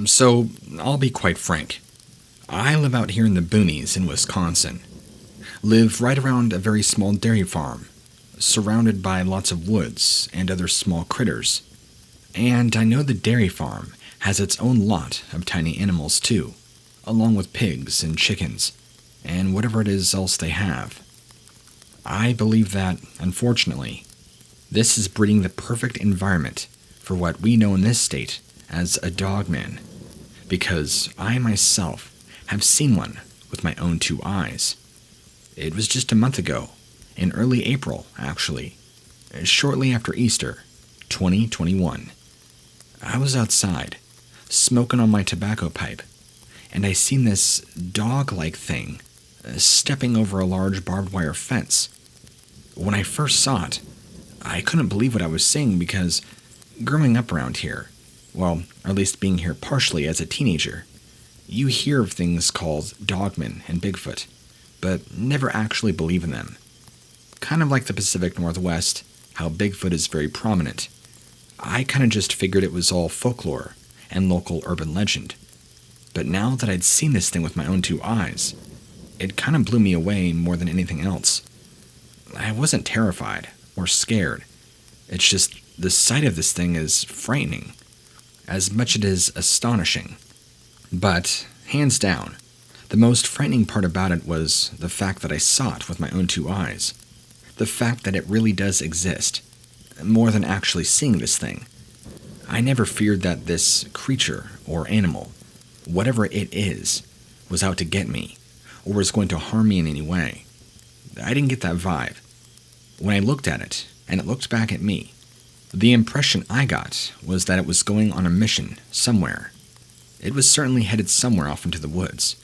So, I'll be quite frank. I live out here in the boonies in Wisconsin. Live right around a very small dairy farm, surrounded by lots of woods and other small critters. And I know the dairy farm has its own lot of tiny animals too, along with pigs and chickens, and whatever it is else they have. I believe that, unfortunately, this is breeding the perfect environment for what we know in this state as a dogman, because I myself have seen one with my own two eyes. It was just a month ago, in early April, actually, shortly after Easter, 2021. I was outside, smoking on my tobacco pipe, and I seen this dog-like thing stepping over a large barbed wire fence. When I first saw it, I couldn't believe what I was seeing because growing up around here, well, or at least being here partially as a teenager, you hear of things called Dogman and Bigfoot, but never actually believe in them. Kind of like the Pacific Northwest, how Bigfoot is very prominent. I kind of just figured it was all folklore and local urban legend. But now that I'd seen this thing with my own two eyes, it kind of blew me away more than anything else. I wasn't terrified or scared. It's just the sight of this thing is frightening, as much as it is astonishing. But, hands down, the most frightening part about it was the fact that I saw it with my own two eyes. The fact that it really does exist, more than actually seeing this thing. I never feared that this creature or animal, whatever it is, was out to get me, or was going to harm me in any way. I didn't get that vibe. When I looked at it, and it looked back at me, the impression I got was that it was going on a mission somewhere. It was certainly headed somewhere off into the woods,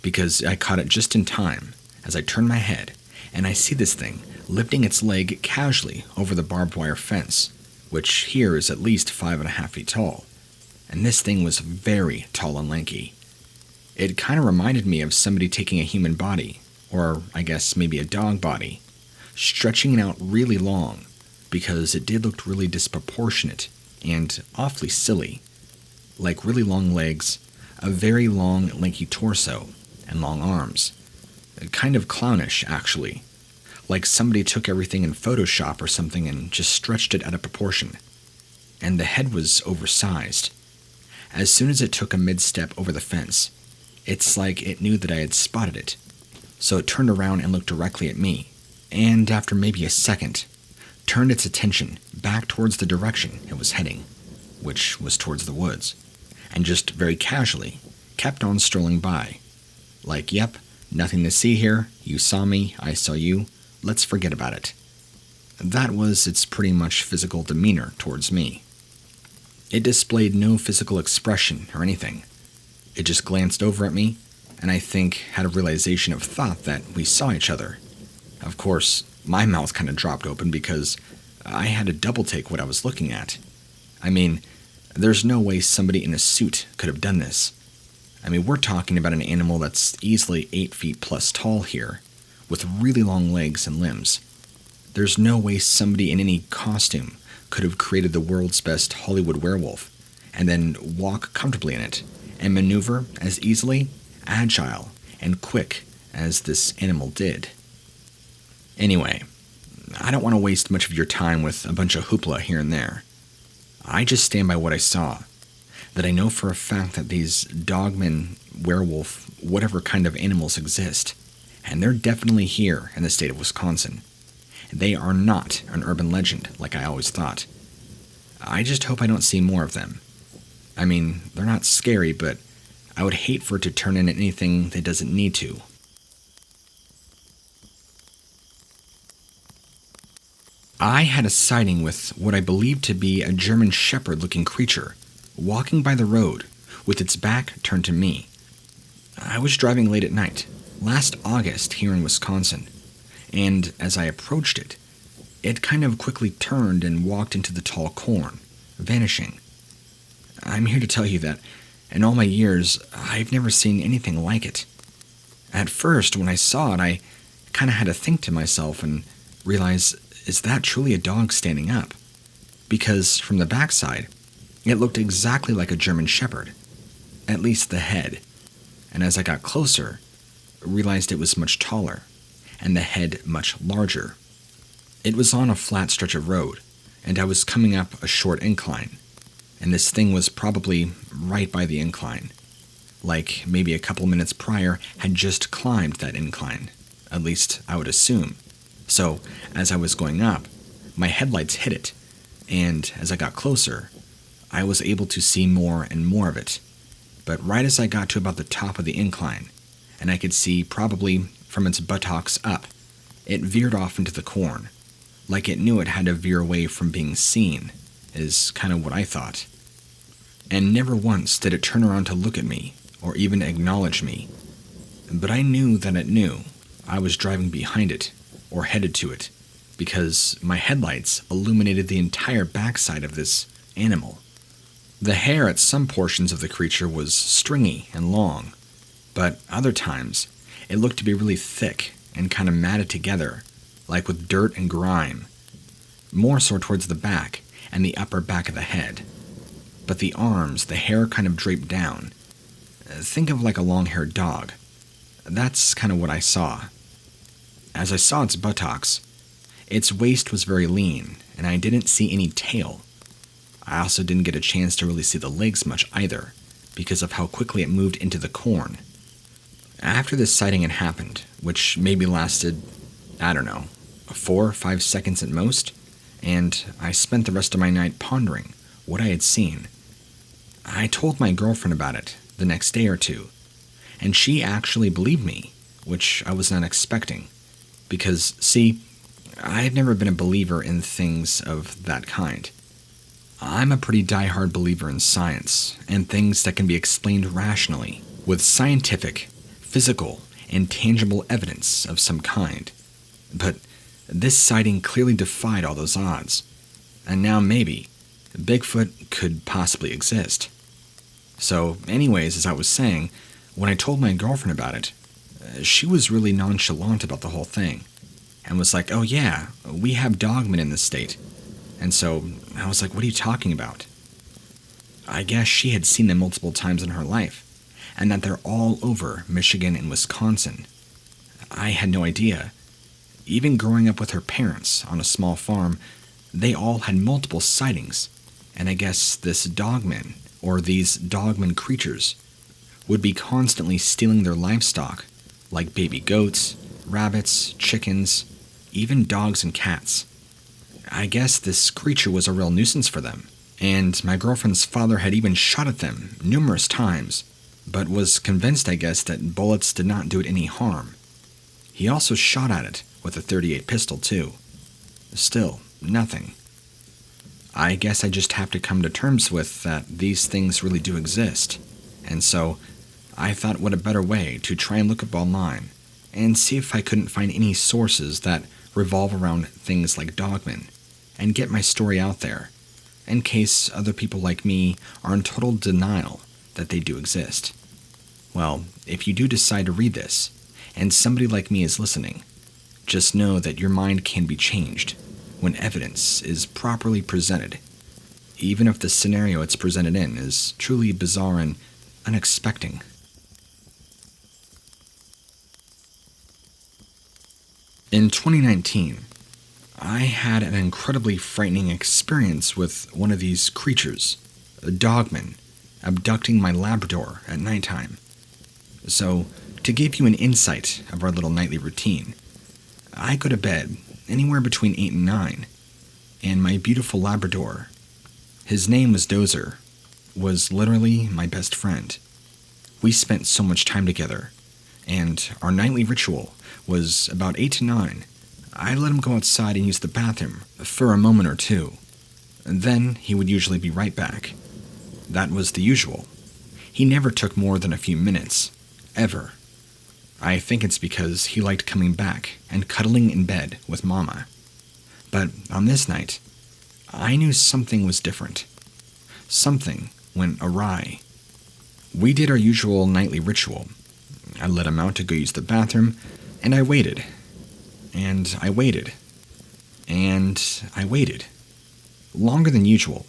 because I caught it just in time as I turned my head, and I see this thing lifting its leg casually over the barbed wire fence, which here is at least 5.5 feet tall, and this thing was very tall and lanky. It kind of reminded me of somebody taking a human body, or I guess maybe a dog body, stretching it out really long, because it did look really disproportionate and awfully silly, like really long legs, a very long lanky torso, and long arms. Kind of clownish, actually, like somebody took everything in Photoshop or something and just stretched it out of proportion. And the head was oversized. As soon as it took a mid-step over the fence, it's like it knew that I had spotted it. So it turned around and looked directly at me, and after maybe a second, turned its attention back towards the direction it was heading, which was towards the woods, and just very casually kept on strolling by. Like, yep, nothing to see here, you saw me, I saw you, let's forget about it. That was its pretty much physical demeanor towards me. It displayed no physical expression or anything. It just glanced over at me, and I think had a realization of thought that we saw each other. Of course, my mouth kind of dropped open because I had to double take what I was looking at. I mean, there's no way somebody in a suit could have done this. I mean, we're talking about an animal that's easily 8 feet plus tall here, with really long legs and limbs. There's no way somebody in any costume could have created the world's best Hollywood werewolf, and then walk comfortably in it, and maneuver as easily, agile, and quick as this animal did. Anyway, I don't want to waste much of your time with a bunch of hoopla here and there. I just stand by what I saw, that I know for a fact that these dogman, werewolf, whatever kind of animals exist, and they're definitely here in the state of Wisconsin. They are not an urban legend like I always thought. I just hope I don't see more of them. I mean, they're not scary, but I would hate for it to turn into anything that doesn't need to. I had a sighting with what I believed to be a German Shepherd-looking creature, walking by the road, with its back turned to me. I was driving late at night, last August here in Wisconsin, and as I approached it, it kind of quickly turned and walked into the tall corn, vanishing. I'm here to tell you that, in all my years, I've never seen anything like it. At first, when I saw it, I kind of had to think to myself and realize, is that truly a dog standing up? Because from the backside, it looked exactly like a German Shepherd. at least the head, and as I got closer, realized it was much taller, and the head much larger. It was on a flat stretch of road, and I was coming up a short incline, and this thing was probably right by the incline, like maybe a couple minutes prior had just climbed that incline, at least I would assume. So, as I was going up, my headlights hit it, and as I got closer, I was able to see more and more of it. But right as I got to about the top of the incline, and I could see probably from its buttocks up, it veered off into the corn, like it knew it had to veer away from being seen, is kind of what I thought. And never once did it turn around to look at me, or even acknowledge me. But I knew that it knew I was driving behind it, or headed to it, because my headlights illuminated the entire backside of this animal. The hair at some portions of the creature was stringy and long, but other times it looked to be really thick and kind of matted together, like with dirt and grime, more so towards the back and the upper back of the head. But the arms, the hair kind of draped down. Think of like a long-haired dog. That's kind of what I saw. As I saw its buttocks, its waist was very lean, and I didn't see any tail. I also didn't get a chance to really see the legs much either, because of how quickly it moved into the corn. After this sighting had happened, which maybe lasted, 4 or 5 seconds at most, and I spent the rest of my night pondering what I had seen. I told my girlfriend about it the next day or two, and she actually believed me, which I was not expecting, because, see, I had never been a believer in things of that kind. I'm a pretty diehard believer in science, and things that can be explained rationally, with scientific, physical, and tangible evidence of some kind. But this sighting clearly defied all those odds, and now maybe Bigfoot could possibly exist. So anyways, as I was saying, when I told my girlfriend about it, she was really nonchalant about the whole thing, and was like, "Oh yeah, we have dogmen in this state." And so I was like, "What are you talking about?" I guess she had seen them multiple times in her life, and that they're all over Michigan and Wisconsin. I had no idea. Even growing up with her parents on a small farm, they all had multiple sightings, and I guess this dogman, or these dogman creatures, would be constantly stealing their livestock, like baby goats, rabbits, chickens, even dogs and cats. I guess this creature was a real nuisance for them, and my girlfriend's father had even shot at them numerous times, but was convinced, I guess, that bullets did not do it any harm. He also shot at it with a .38 pistol, too. Still, nothing. I guess I just have to come to terms with that these things really do exist, and so I thought what a better way to try and look up online and see if I couldn't find any sources that revolve around things like dogmen, and get my story out there, in case other people like me are in total denial that they do exist. Well, if you do decide to read this, and somebody like me is listening, just know that your mind can be changed when evidence is properly presented, even if the scenario it's presented in is truly bizarre and unexpected. In 2019, I had an incredibly frightening experience with one of these creatures, a dogman, abducting my Labrador at nighttime. So, to give you an insight of our little nightly routine, I go to bed anywhere between 8 and 9, and my beautiful Labrador, his name was Dozer, was literally my best friend. We spent so much time together, and our nightly ritual was about 8 to 9. I'd let him go outside and use the bathroom for a moment or two, and then he would usually be right back. That was the usual. He never took more than a few minutes, ever. I think it's because he liked coming back and cuddling in bed with Mama. But on this night, I knew something was different. Something went awry. We did our usual nightly ritual. I let him out to go use the bathroom, and I waited. And I waited. And I waited. Longer than usual.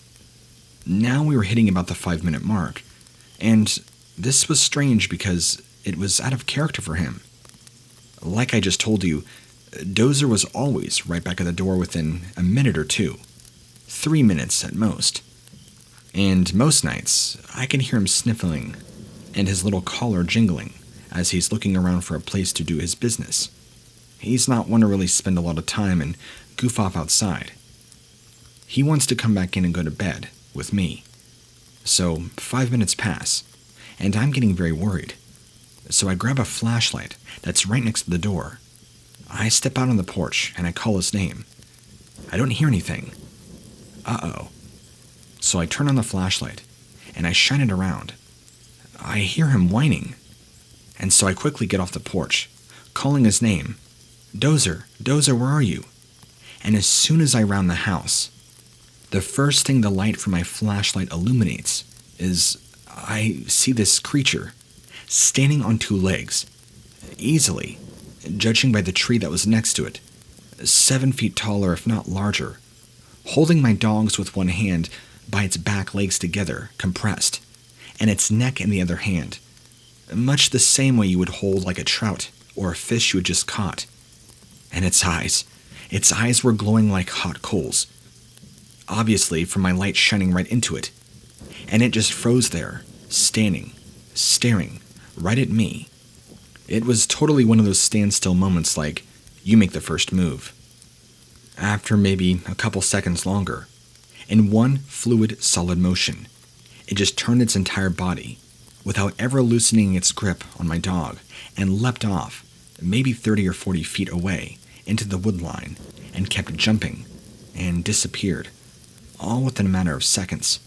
Now we were hitting about the 5-minute mark, and This was strange because it was out of character for him. Like I just told you, Dozer was always right back at the door within a minute or two. 3 minutes at most. And most nights, I can hear him sniffling and his little collar jingling as he's looking around for a place to do his business. He's not one to really spend a lot of time and goof off outside. He wants to come back in and go to bed with me. So 5 minutes pass, and I'm getting very worried. So I grab a flashlight that's right next to the door. I step out on the porch and I call his name. I don't hear anything. Uh-oh. So I turn on the flashlight and I shine it around. I hear him whining. And so I quickly get off the porch, calling his name. Dozer, Dozer, where are you? And as soon as I round the house, the first thing the light from my flashlight illuminates is I see this creature standing on 2 legs, easily, judging by the tree that was next to it, 7 feet taller if not larger, holding my dogs with one hand by its back legs together, compressed, and its neck in the other hand, much the same way you would hold like a trout or a fish you had just caught. And its eyes were glowing like hot coals, obviously from my light shining right into it, and it just froze there, standing, staring, right at me. It was totally one of those standstill moments like, you make the first move. After maybe a couple seconds longer, in one fluid, solid motion, it just turned its entire body, without ever loosening its grip on my dog, and leapt off, maybe 30 or 40 feet away, into the wood line, and kept jumping, and disappeared, all within a matter of seconds.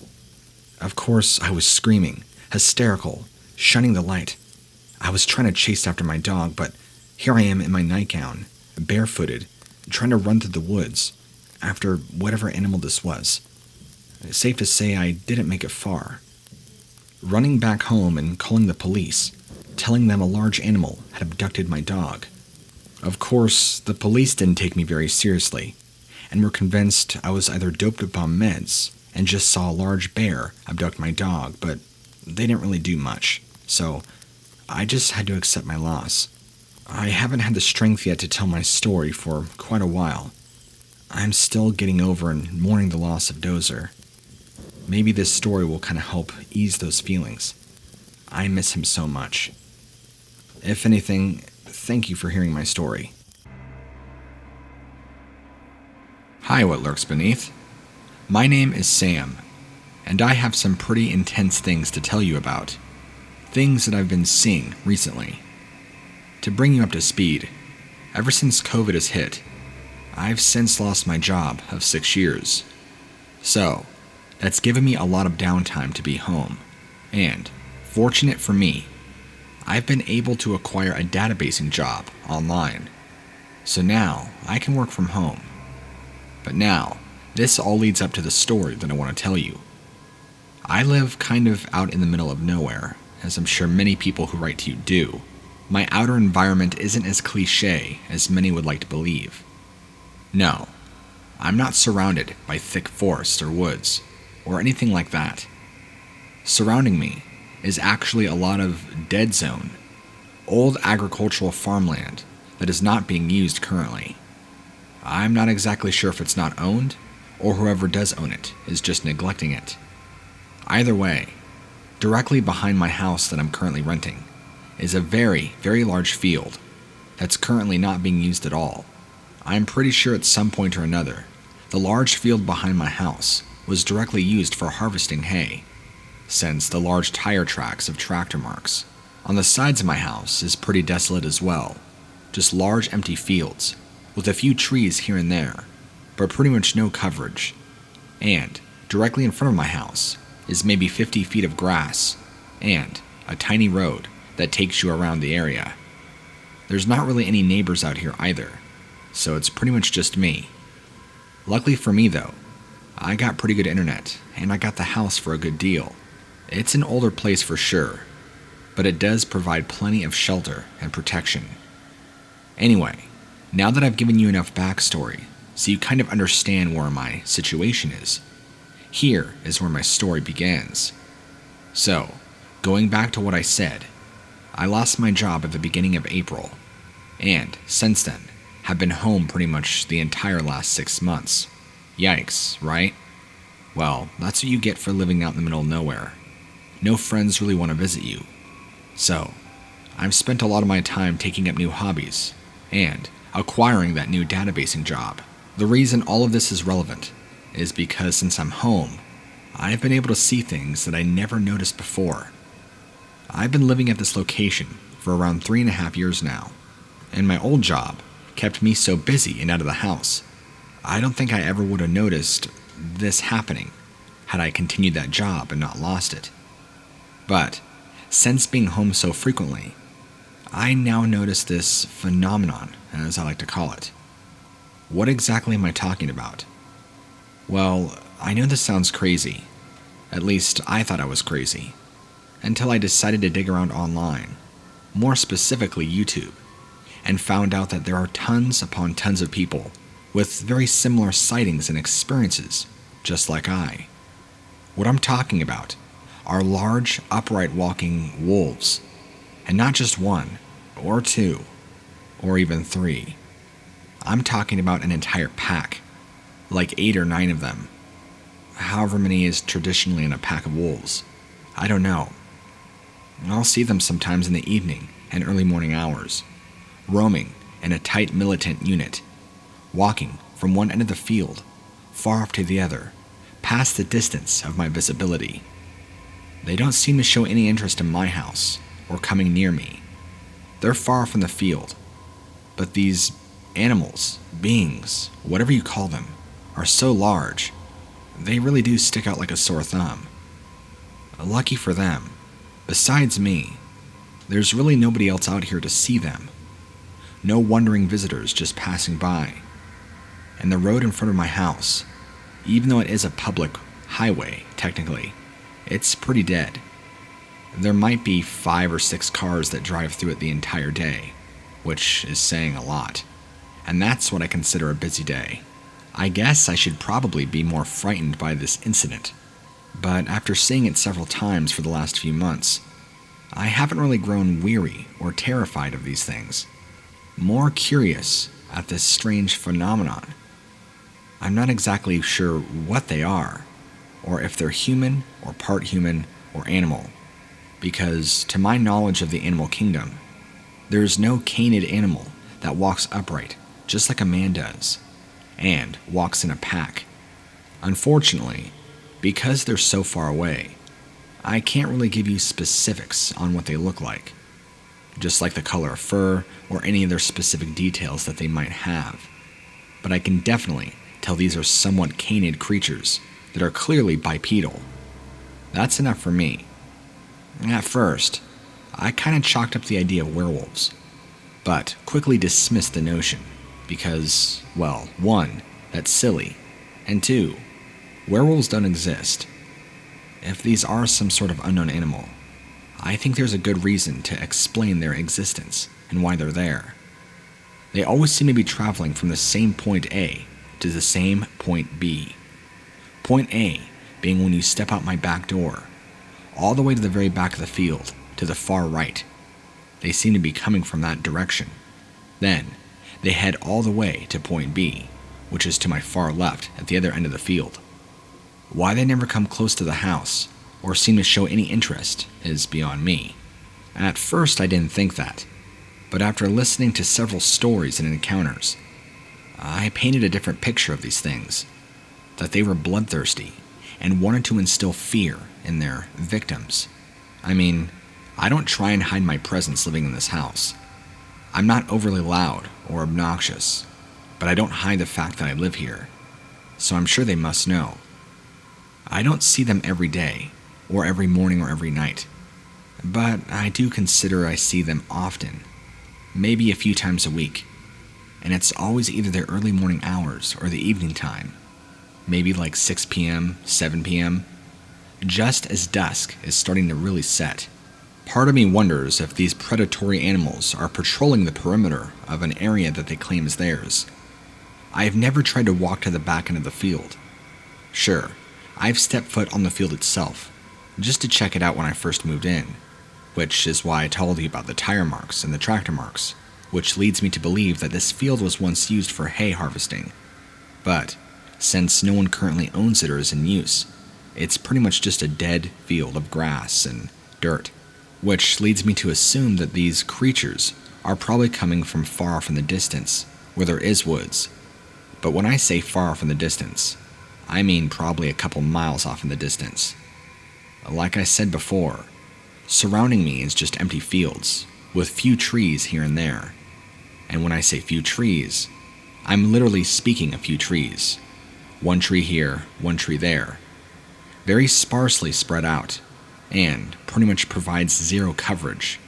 Of course, I was screaming, hysterical, shunning the light. I was trying to chase after my dog, but here I am in my nightgown, barefooted, trying to run through the woods, after whatever animal this was. Safe to say I didn't make it far. Running back home and calling the police, telling them a large animal had abducted my dog. Of course, the police didn't take me very seriously, and were convinced I was either doped up on meds and just saw a large bear abduct my dog, but they didn't really do much, so I just had to accept my loss. I haven't had the strength yet to tell my story for quite a while. I'm still getting over and mourning the loss of Dozer. Maybe this story will kind of help ease those feelings. I miss him so much. If anything, thank you for hearing my story. Hi, what lurks beneath? My name is Sam, and I have some pretty intense things to tell you about. Things that I've been seeing recently. To bring you up to speed, ever since COVID has hit, I've since lost my job of 6 years. So, that's given me a lot of downtime to be home, and, fortunate for me, I've been able to acquire a databasing job online. So now, I can work from home. But now, this all leads up to the story that I want to tell you. I live kind of out in the middle of nowhere, as I'm sure many people who write to you do. My outer environment isn't as cliche as many would like to believe. No, I'm not surrounded by thick forests or woods, or anything like that. Surrounding me is actually a lot of dead zone, old agricultural farmland that is not being used currently. I'm not exactly sure if it's not owned, or whoever does own it is just neglecting it. Either way, directly behind my house that I'm currently renting is a very, very large field that's currently not being used at all. I'm pretty sure at some point or another, the large field behind my house was directly used for harvesting hay, since the large tire tracks of tractor marks on the sides of my house is pretty desolate as well, just large empty fields with a few trees here and there, but pretty much no coverage. And directly in front of my house is maybe 50 feet of grass and a tiny road that takes you around the area. There's not really any neighbors out here either, so it's pretty much just me. Luckily for me though, I got pretty good internet, and I got the house for a good deal. It's an older place for sure, but it does provide plenty of shelter and protection. Anyway, now that I've given you enough backstory, so you kind of understand where my situation is, here is where my story begins. So, Going back to what I said, I lost my job at the beginning of April, and since then, have been home pretty much the entire last 6 months. Yikes, right? Well, that's what you get for living out in the middle of nowhere. No friends really want to visit you. So, I've spent a lot of my time taking up new hobbies, and acquiring that new databasing job. The reason all of this is relevant is because since I'm home, I've been able to see things that I never noticed before. I've been living at this location for around 3.5 years now, and my old job kept me so busy and out of the house, I don't think I ever would have noticed this happening had I continued that job and not lost it. But since being home so frequently, I now notice this phenomenon, as I like to call it. What exactly am I talking about? Well, I know this sounds crazy. At least I thought I was crazy, until I decided to dig around online, more specifically YouTube, and found out that there are tons upon tons of people with very similar sightings and experiences, just like I. What I'm talking about are large, upright walking wolves, and not just one, or two, or even 3. I'm talking about an entire pack, like 8 or 9 of them. However many is traditionally in a pack of wolves, I don't know. I'll see them sometimes in the evening and early morning hours, roaming in a tight militant unit, walking from one end of the field, far off to the other, past the distance of my visibility. They don't seem to show any interest in my house or coming near me. They're far from the field, but these animals, beings, whatever you call them, are so large, they really do stick out like a sore thumb. Lucky for them, besides me, there's really nobody else out here to see them. No wandering visitors just passing by. And the road in front of my house, even though it is a public highway, technically, it's pretty dead. There might be 5 or 6 cars that drive through it the entire day, which is saying a lot. And that's what I consider a busy day. I guess I should probably be more frightened by this incident, but after seeing it several times for the last few months, I haven't really grown weary or terrified of these things. More curious at this strange phenomenon. I'm not exactly sure what they are, or if they're human or animal, because to my knowledge of the animal kingdom, there is no canid animal that walks upright just like a man does, and walks in a pack. Unfortunately, because they're so far away, I can't really give you specifics on what they look like, just like the color of fur or any other specific details that they might have. But I can definitely tell these are somewhat canid creatures that are clearly bipedal. That's enough for me. At first, I kind of chalked up the idea of werewolves, but quickly dismissed the notion because, well, 1, that's silly, and 2, werewolves don't exist. If these are some sort of unknown animal, I think there's a good reason to explain their existence and why they're there. They always seem to be traveling from the same point A to the same point B. Point A being when you step out my back door, all the way to the very back of the field, to the far right. They seem to be coming from that direction. Then, they head all the way to point B, which is to my far left at the other end of the field. Why they never come close to the house, or seem to show any interest, is beyond me. At first I didn't think that, but after listening to several stories and encounters, I painted a different picture of these things, that they were bloodthirsty and wanted to instill fear in their victims. I mean, I don't try and hide my presence living in this house. I'm not overly loud or obnoxious, but I don't hide the fact that I live here, so I'm sure they must know. I don't see them every day, or every morning or every night, but I do consider I see them often, maybe a few times a week, and it's always either the early morning hours or the evening time, maybe like 6 p.m., 7 p.m., just as dusk is starting to really set. Part of me wonders if these predatory animals are patrolling the perimeter of an area that they claim is theirs. I have never tried to walk to the back end of the field. Sure, I've stepped foot on the field itself, just to check it out when I first moved in, which is why I told you about the tire marks and the tractor marks, which leads me to believe that this field was once used for hay harvesting. But since no one currently owns it or is in use, it's pretty much just a dead field of grass and dirt, which leads me to assume that these creatures are probably coming from far off in the distance, where there is woods. But when I say far off in the distance, I mean probably a couple miles off in the distance. Like I said before, surrounding me is just empty fields, with few trees here and there. And when I say few trees, I'm literally speaking a few trees. One tree here, one tree there. Very sparsely spread out, and pretty much provides zero coverage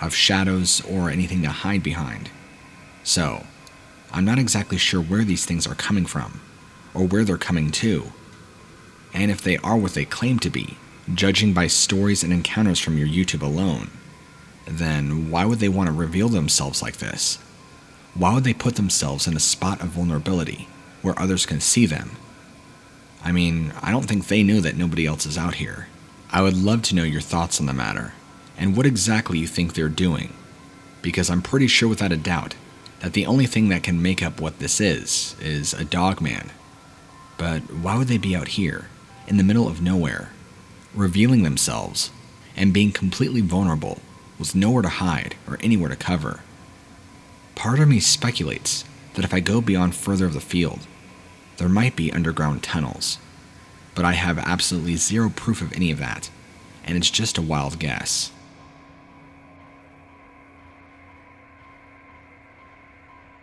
of shadows or anything to hide behind. So, I'm not exactly sure where these things are coming from, or where they're coming to. And if they are what they claim to be, judging by stories and encounters from your YouTube alone, then why would they want to reveal themselves like this? Why would they put themselves in a spot of vulnerability where others can see them? I mean, I don't think they know that nobody else is out here. I would love to know your thoughts on the matter, and what exactly you think they're doing, because I'm pretty sure without a doubt that the only thing that can make up what this is a dogman. But why would they be out here, in the middle of nowhere, revealing themselves, and being completely vulnerable, with nowhere to hide or anywhere to cover? Part of me speculates that if I go beyond further of the field, there might be underground tunnels, but I have absolutely zero proof of any of that, and it's just a wild guess.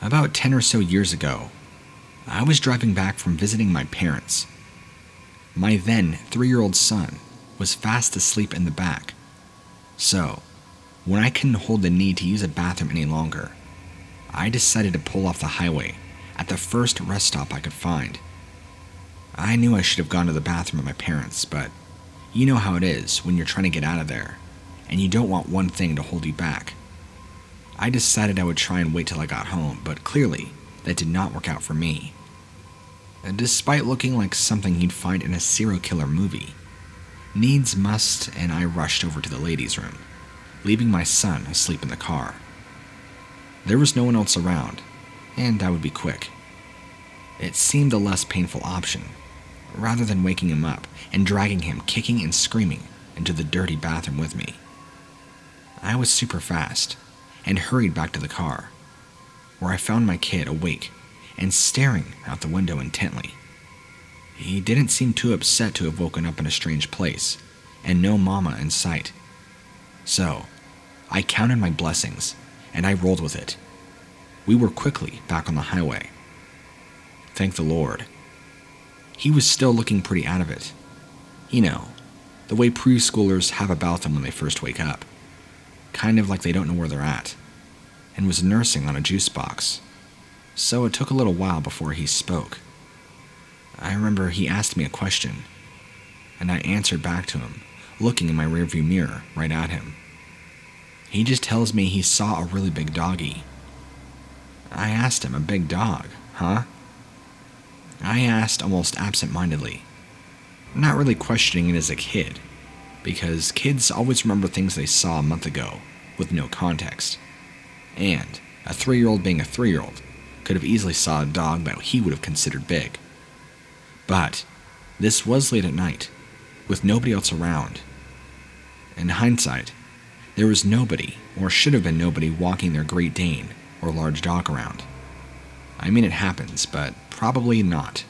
About 10 or so years ago, I was driving back from visiting my parents. My then 3-year-old son was fast asleep in the back, so when I couldn't hold the need to use a bathroom any longer, I decided to pull off the highway at the first rest stop I could find. I knew I should have gone to the bathroom at my parents', but you know how it is when you're trying to get out of there, and you don't want one thing to hold you back. I decided I would try and wait till I got home, but clearly that did not work out for me. And despite looking like something you'd find in a serial killer movie, needs must, and I rushed over to the ladies' room, leaving my son asleep in the car. There was no one else around, and I would be quick. It seemed a less painful option, rather than waking him up and dragging him kicking and screaming into the dirty bathroom with me. I was super fast, and hurried back to the car, where I found my kid awake and staring out the window intently. He didn't seem too upset to have woken up in a strange place, and no mama in sight. So, I counted my blessings, and I rolled with it. We were quickly back on the highway. Thank the Lord. He was still looking pretty out of it. You know, the way preschoolers have about them when they first wake up. Kind of like they don't know where they're at, and was nursing on a juice box. So it took a little while before he spoke. I remember he asked me a question, and I answered back to him, looking in my rearview mirror right at him. He just tells me he saw a really big doggy. I asked him, a big dog, huh? I asked almost absent-mindedly, not really questioning it as a kid, because kids always remember things they saw a month ago with no context. And a 3-year-old being a 3-year-old could have easily saw a dog that he would have considered big. But this was late at night, with nobody else around. In hindsight, there was nobody, or should have been nobody, walking their Great Dane or large dog around. I mean, it happens, but probably not.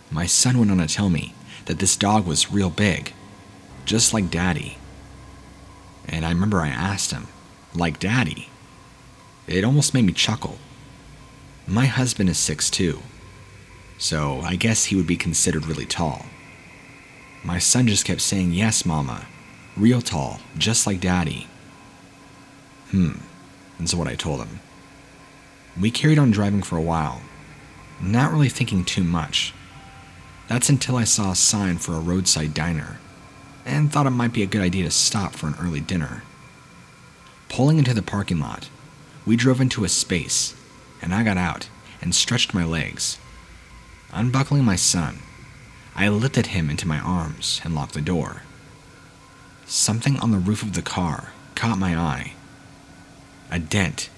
My son went on to tell me that this dog was real big, just like Daddy. And I remember I asked him, like Daddy? It almost made me chuckle. My husband is 6'2", so I guess he would be considered really tall. My son just kept saying, yes, Mama, real tall, just like Daddy. That's what I told him. We carried on driving for a while, not really thinking too much. That's until I saw a sign for a roadside diner, and thought it might be a good idea to stop for an early dinner. Pulling into the parking lot, we drove into a space, and I got out and stretched my legs. Unbuckling my son, I lifted him into my arms and locked the door. something on the roof of the car caught my eye. A dent,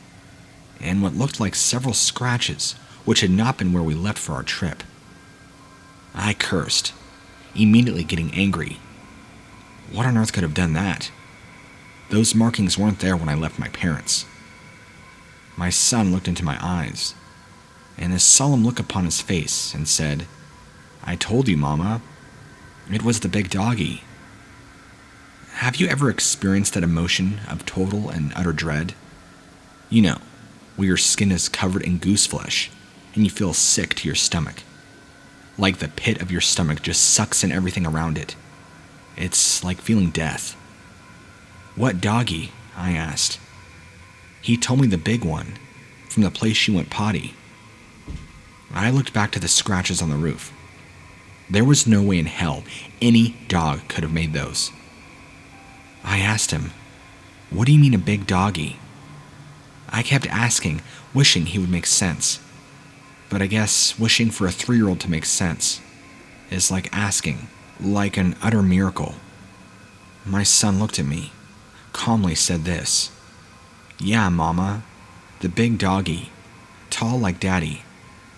and what looked like several scratches, which had not been where we left for our trip. I cursed, immediately getting angry. What on earth could have done that? Those markings weren't there when I left my parents. My son looked into my eyes, and a solemn look upon his face, and said, "I told you, Mama. It was the big doggy." Have you ever experienced that emotion of total and utter dread? You know, where your skin is covered in goose flesh, and you feel sick to your stomach. Like the pit of your stomach just sucks in everything around it. It's like feeling death. "What doggy?" I asked. He told me the big one, from the place she went potty. I looked back to the scratches on the roof. There was no way in hell any dog could have made those. I asked him, "What do you mean a big doggy?" I kept asking, wishing he would make sense. But I guess wishing for a 3-year-old to make sense is like asking, like an utter miracle. My son looked at me, calmly said this, "Yeah, Mama, the big doggy, tall like Daddy,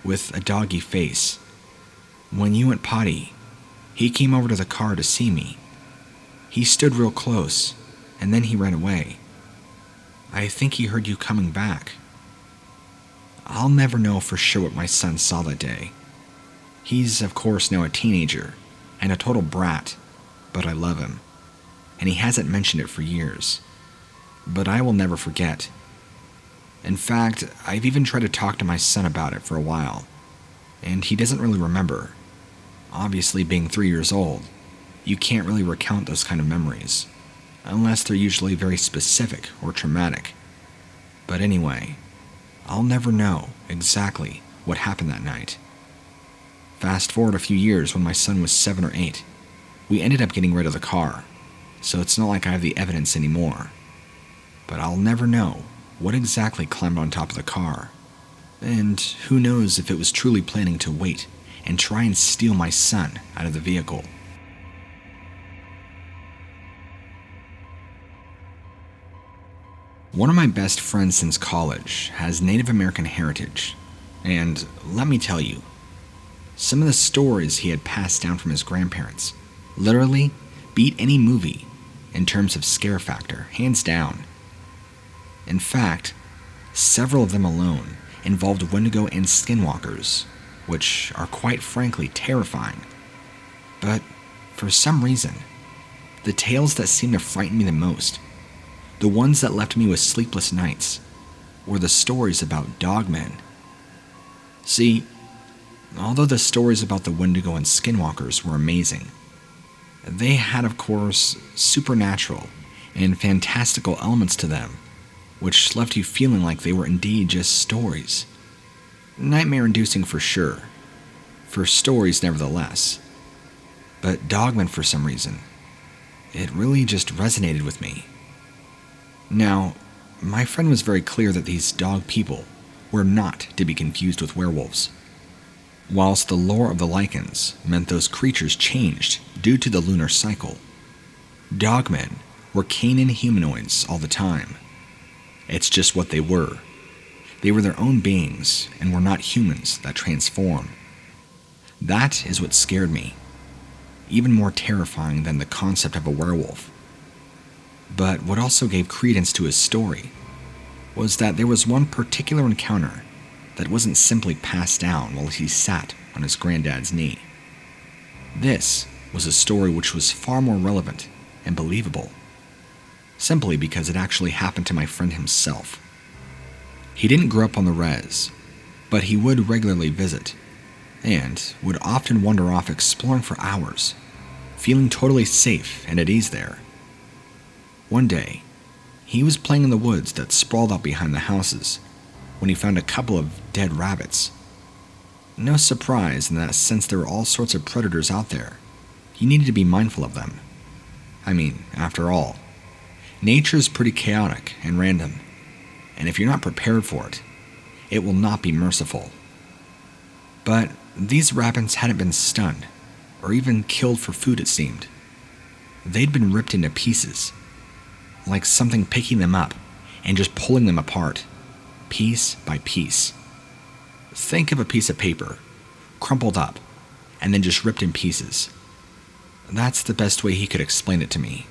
with a doggy face. When you went potty, he came over to the car to see me. He stood real close, and then he ran away. I think he heard you coming back." I'll never know for sure what my son saw that day. He's, of course, now a teenager and a total brat, but I love him, and he hasn't mentioned it for years. But I will never forget. In fact, I've even tried to talk to my son about it for a while, and he doesn't really remember. Obviously, being 3 years old, you can't really recount those kind of memories, unless they're usually very specific or traumatic. But anyway, I'll never know exactly what happened that night. Fast forward a few years when my son was 7 or 8. We ended up getting rid of the car, so it's not like I have the evidence anymore. But I'll never know what exactly climbed on top of the car, and who knows if it was truly planning to wait and try and steal my son out of the vehicle. One of my best friends since college has Native American heritage, and let me tell you, some of the stories he had passed down from his grandparents literally beat any movie in terms of scare factor, hands down. In fact, several of them alone involved Wendigo and Skinwalkers, which are quite frankly terrifying. But for some reason, the tales that seemed to frighten me the most, the ones that left me with sleepless nights, were the stories about dogmen. See, although the stories about the Wendigo and Skinwalkers were amazing, they had, of course, supernatural and fantastical elements to them, which left you feeling like they were indeed just stories. Nightmare-inducing for sure, for stories nevertheless. But dogmen, for some reason, it really just resonated with me. Now, my friend was very clear that these dog people were not to be confused with werewolves. Whilst the lore of the lichens meant those creatures changed due to the lunar cycle, dogmen were Canaan humanoids all the time. It's just what they were. They were their own beings and were not humans that transform. That is what scared me, even more terrifying than the concept of a werewolf. But what also gave credence to his story was that there was one particular encounter that wasn't simply passed down while he sat on his granddad's knee. This was a story which was far more relevant and believable, simply because it actually happened to my friend himself. He didn't grow up on the res, but he would regularly visit, and would often wander off exploring for hours, feeling totally safe and at ease there. One day, he was playing in the woods that sprawled out behind the houses when he found a couple of dead rabbits. No surprise in that since there were all sorts of predators out there, he needed to be mindful of them. I mean, after all, nature's pretty chaotic and random, and if you're not prepared for it, it will not be merciful. But these rabbits hadn't been stunned, or even killed for food, it seemed. they'd been ripped into pieces, like something picking them up and just pulling them apart, piece by piece. Think of a piece of paper, crumpled up, and then just ripped in pieces. That's the best way he could explain it to me.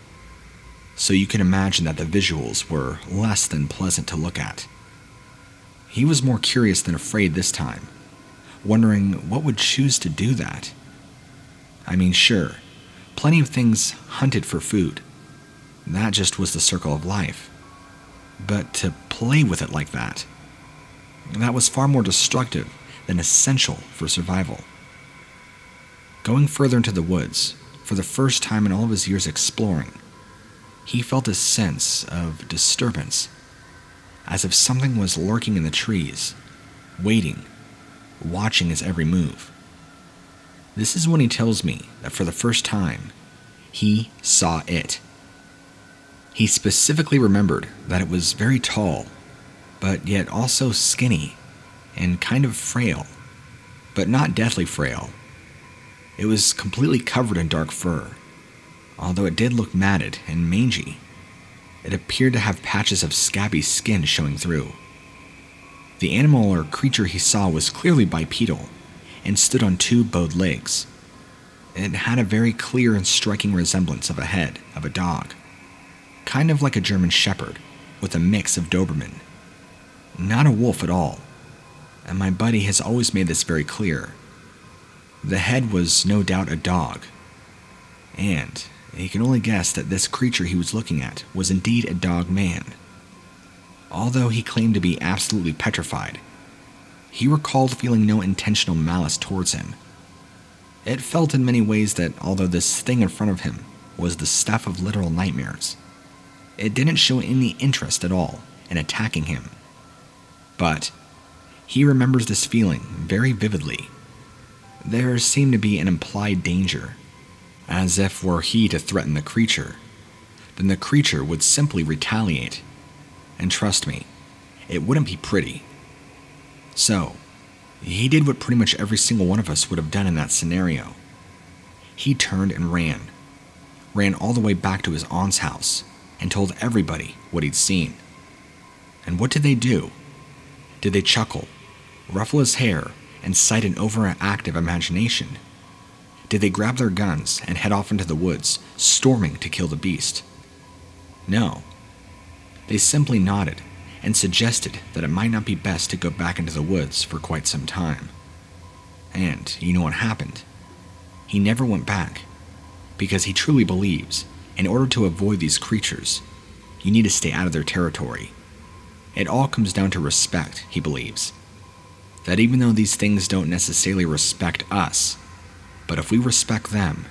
So you can imagine that the visuals were less than pleasant to look at. He was more curious than afraid this time, wondering what would choose to do that. I mean, sure, plenty of things hunted for food. That just was the circle of life. But to play with it like that was far more destructive than essential for survival. Going further into the woods, for the first time in all of his years exploring, he felt a sense of disturbance, as if something was lurking in the trees, waiting, watching his every move. This is when he tells me that for the first time, he saw it. He specifically remembered that it was very tall, but yet also skinny and kind of frail, but not deathly frail. It was completely covered in dark fur, although it did look matted and mangy. It appeared to have patches of scabby skin showing through. The animal or creature he saw was clearly bipedal and stood on two bowed legs. It had a very clear and striking resemblance of a head of a dog, kind of like a German shepherd with a mix of Doberman. Not a wolf at all, and my buddy has always made this very clear. The head was no doubt a dog, and he can only guess that this creature he was looking at was indeed a dog man. Although he claimed to be absolutely petrified, he recalled feeling no intentional malice towards him. It felt in many ways that although this thing in front of him was the stuff of literal nightmares, it didn't show any interest at all in attacking him. But he remembers this feeling very vividly. There seemed to be an implied danger, as if were he to threaten the creature, then the creature would simply retaliate. And trust me, it wouldn't be pretty. So, he did what pretty much every single one of us would have done in that scenario. He turned and ran all the way back to his aunt's house, and told everybody what he'd seen. And what did they do? Did they chuckle, ruffle his hair, and cite an overactive imagination? Did they grab their guns and head off into the woods, storming to kill the beast? No. They simply nodded and suggested that it might not be best to go back into the woods for quite some time. And you know what happened? He never went back, because he truly believes in order to avoid these creatures, you need to stay out of their territory. It all comes down to respect, he believes. That even though these things don't necessarily respect us, but if we respect them,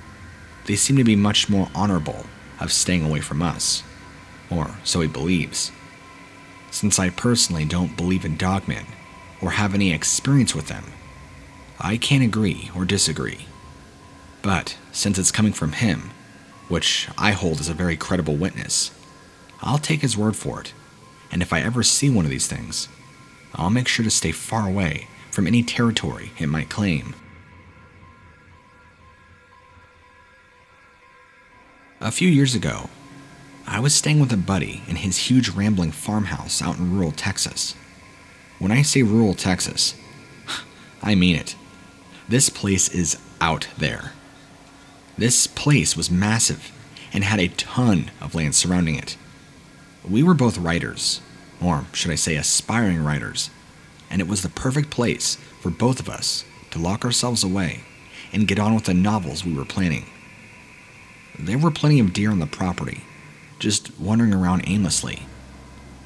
they seem to be much more honorable of staying away from us. Or so he believes. Since I personally don't believe in dogmen or have any experience with them, I can't agree or disagree. But since it's coming from him, which I hold as a very credible witness, I'll take his word for it, and if I ever see one of these things, I'll make sure to stay far away from any territory it might claim. A few years ago, I was staying with a buddy in his huge rambling farmhouse out in rural Texas. When I say rural Texas, I mean it. This place is out there. This place was massive and had a ton of land surrounding it. We were both writers, or should I say aspiring writers, and it was the perfect place for both of us to lock ourselves away and get on with the novels we were planning. There were plenty of deer on the property, just wandering around aimlessly,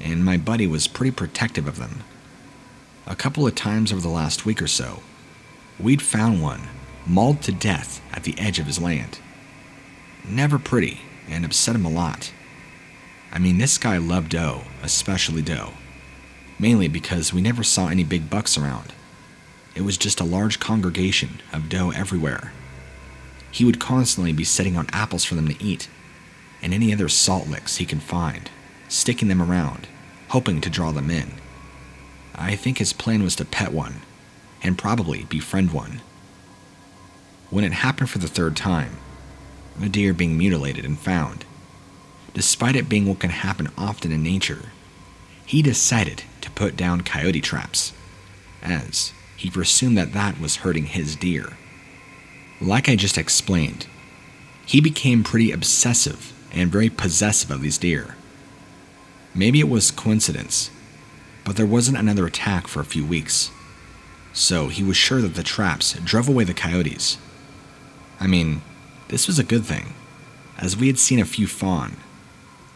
and my buddy was pretty protective of them. A couple of times over the last week or so, we'd found one mauled to death at the edge of his land. Never pretty, and upset him a lot. I mean, this guy loved doe, especially doe, mainly because we never saw any big bucks around. It was just a large congregation of doe everywhere. He would constantly be setting out apples for them to eat, and any other salt licks he can find, sticking them around, hoping to draw them in. I think his plan was to pet one, and probably befriend one. When it happened for the third time, a deer being mutilated and found. Despite it being what can happen often in nature, he decided to put down coyote traps, as he presumed that that was hurting his deer. Like I just explained, he became pretty obsessive and very possessive of these deer. Maybe it was coincidence, but there wasn't another attack for a few weeks, so he was sure that the traps drove away the coyotes. I mean, this was a good thing, as we had seen a few fawn,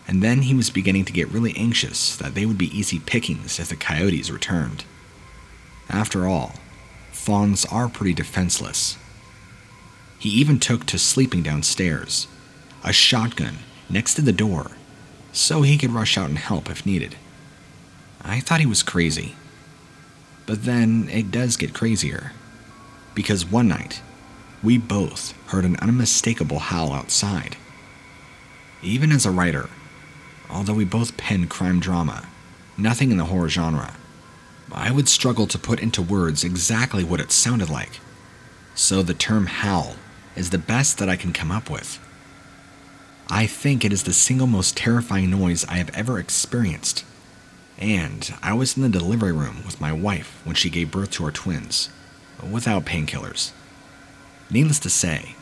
and then he was beginning to get really anxious that they would be easy pickings if the coyotes returned. After all, fawns are pretty defenseless. He even took to sleeping downstairs, a shotgun next to the door, so he could rush out and help if needed. I thought he was crazy. But then it does get crazier, because one night, we both heard an unmistakable howl outside. Even as a writer, although we both pen crime drama, nothing in the horror genre, I would struggle to put into words exactly what it sounded like, so the term howl is the best that I can come up with. I think it is the single most terrifying noise I have ever experienced, and I was in the delivery room with my wife when she gave birth to our twins, without painkillers. Needless to say,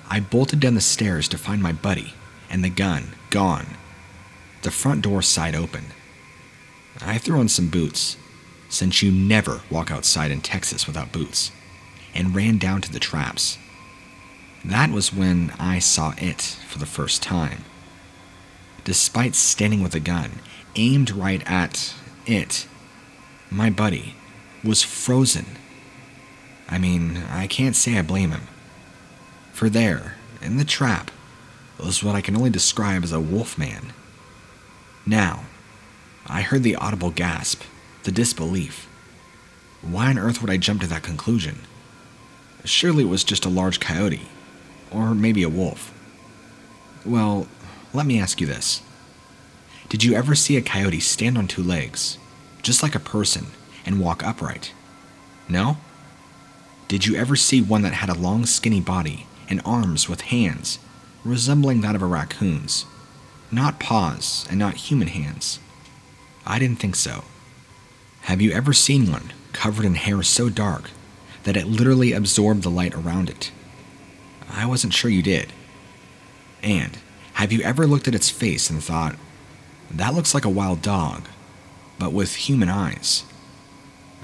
I bolted down the stairs to find my buddy and the gun gone, the front door side open. I threw on some boots, since you never walk outside in Texas without boots, and ran down to the traps. That was when I saw it for the first time. Despite standing with a gun aimed right at it, my buddy was frozen. I mean, I can't say I blame him. For there, in the trap, was what I can only describe as a wolf man. Now, I heard the audible gasp, the disbelief. Why on earth would I jump to that conclusion? Surely it was just a large coyote, or maybe a wolf. Well, let me ask you this. Did you ever see a coyote stand on two legs, just like a person, and walk upright? No? Did you ever see one that had a long skinny body and arms with hands, resembling that of a raccoon's? Not paws and not human hands. I didn't think so. Have you ever seen one covered in hair so dark that it literally absorbed the light around it? I wasn't sure you did. And have you ever looked at its face and thought, that looks like a wild dog, but with human eyes?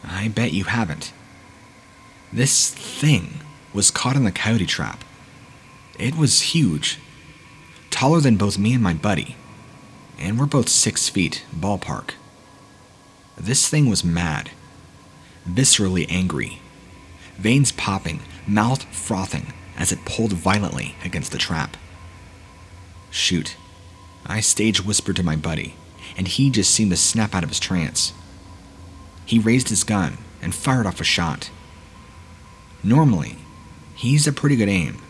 I bet you haven't. This thing was caught in the coyote trap. It was huge, taller than both me and my buddy, and we're both 6 feet, ballpark. This thing was mad, viscerally angry, veins popping, mouth frothing as it pulled violently against the trap. Shoot, I stage whispered to my buddy, and he just seemed to snap out of his trance. He raised his gun and fired off a shot. Normally, he's a pretty good aim,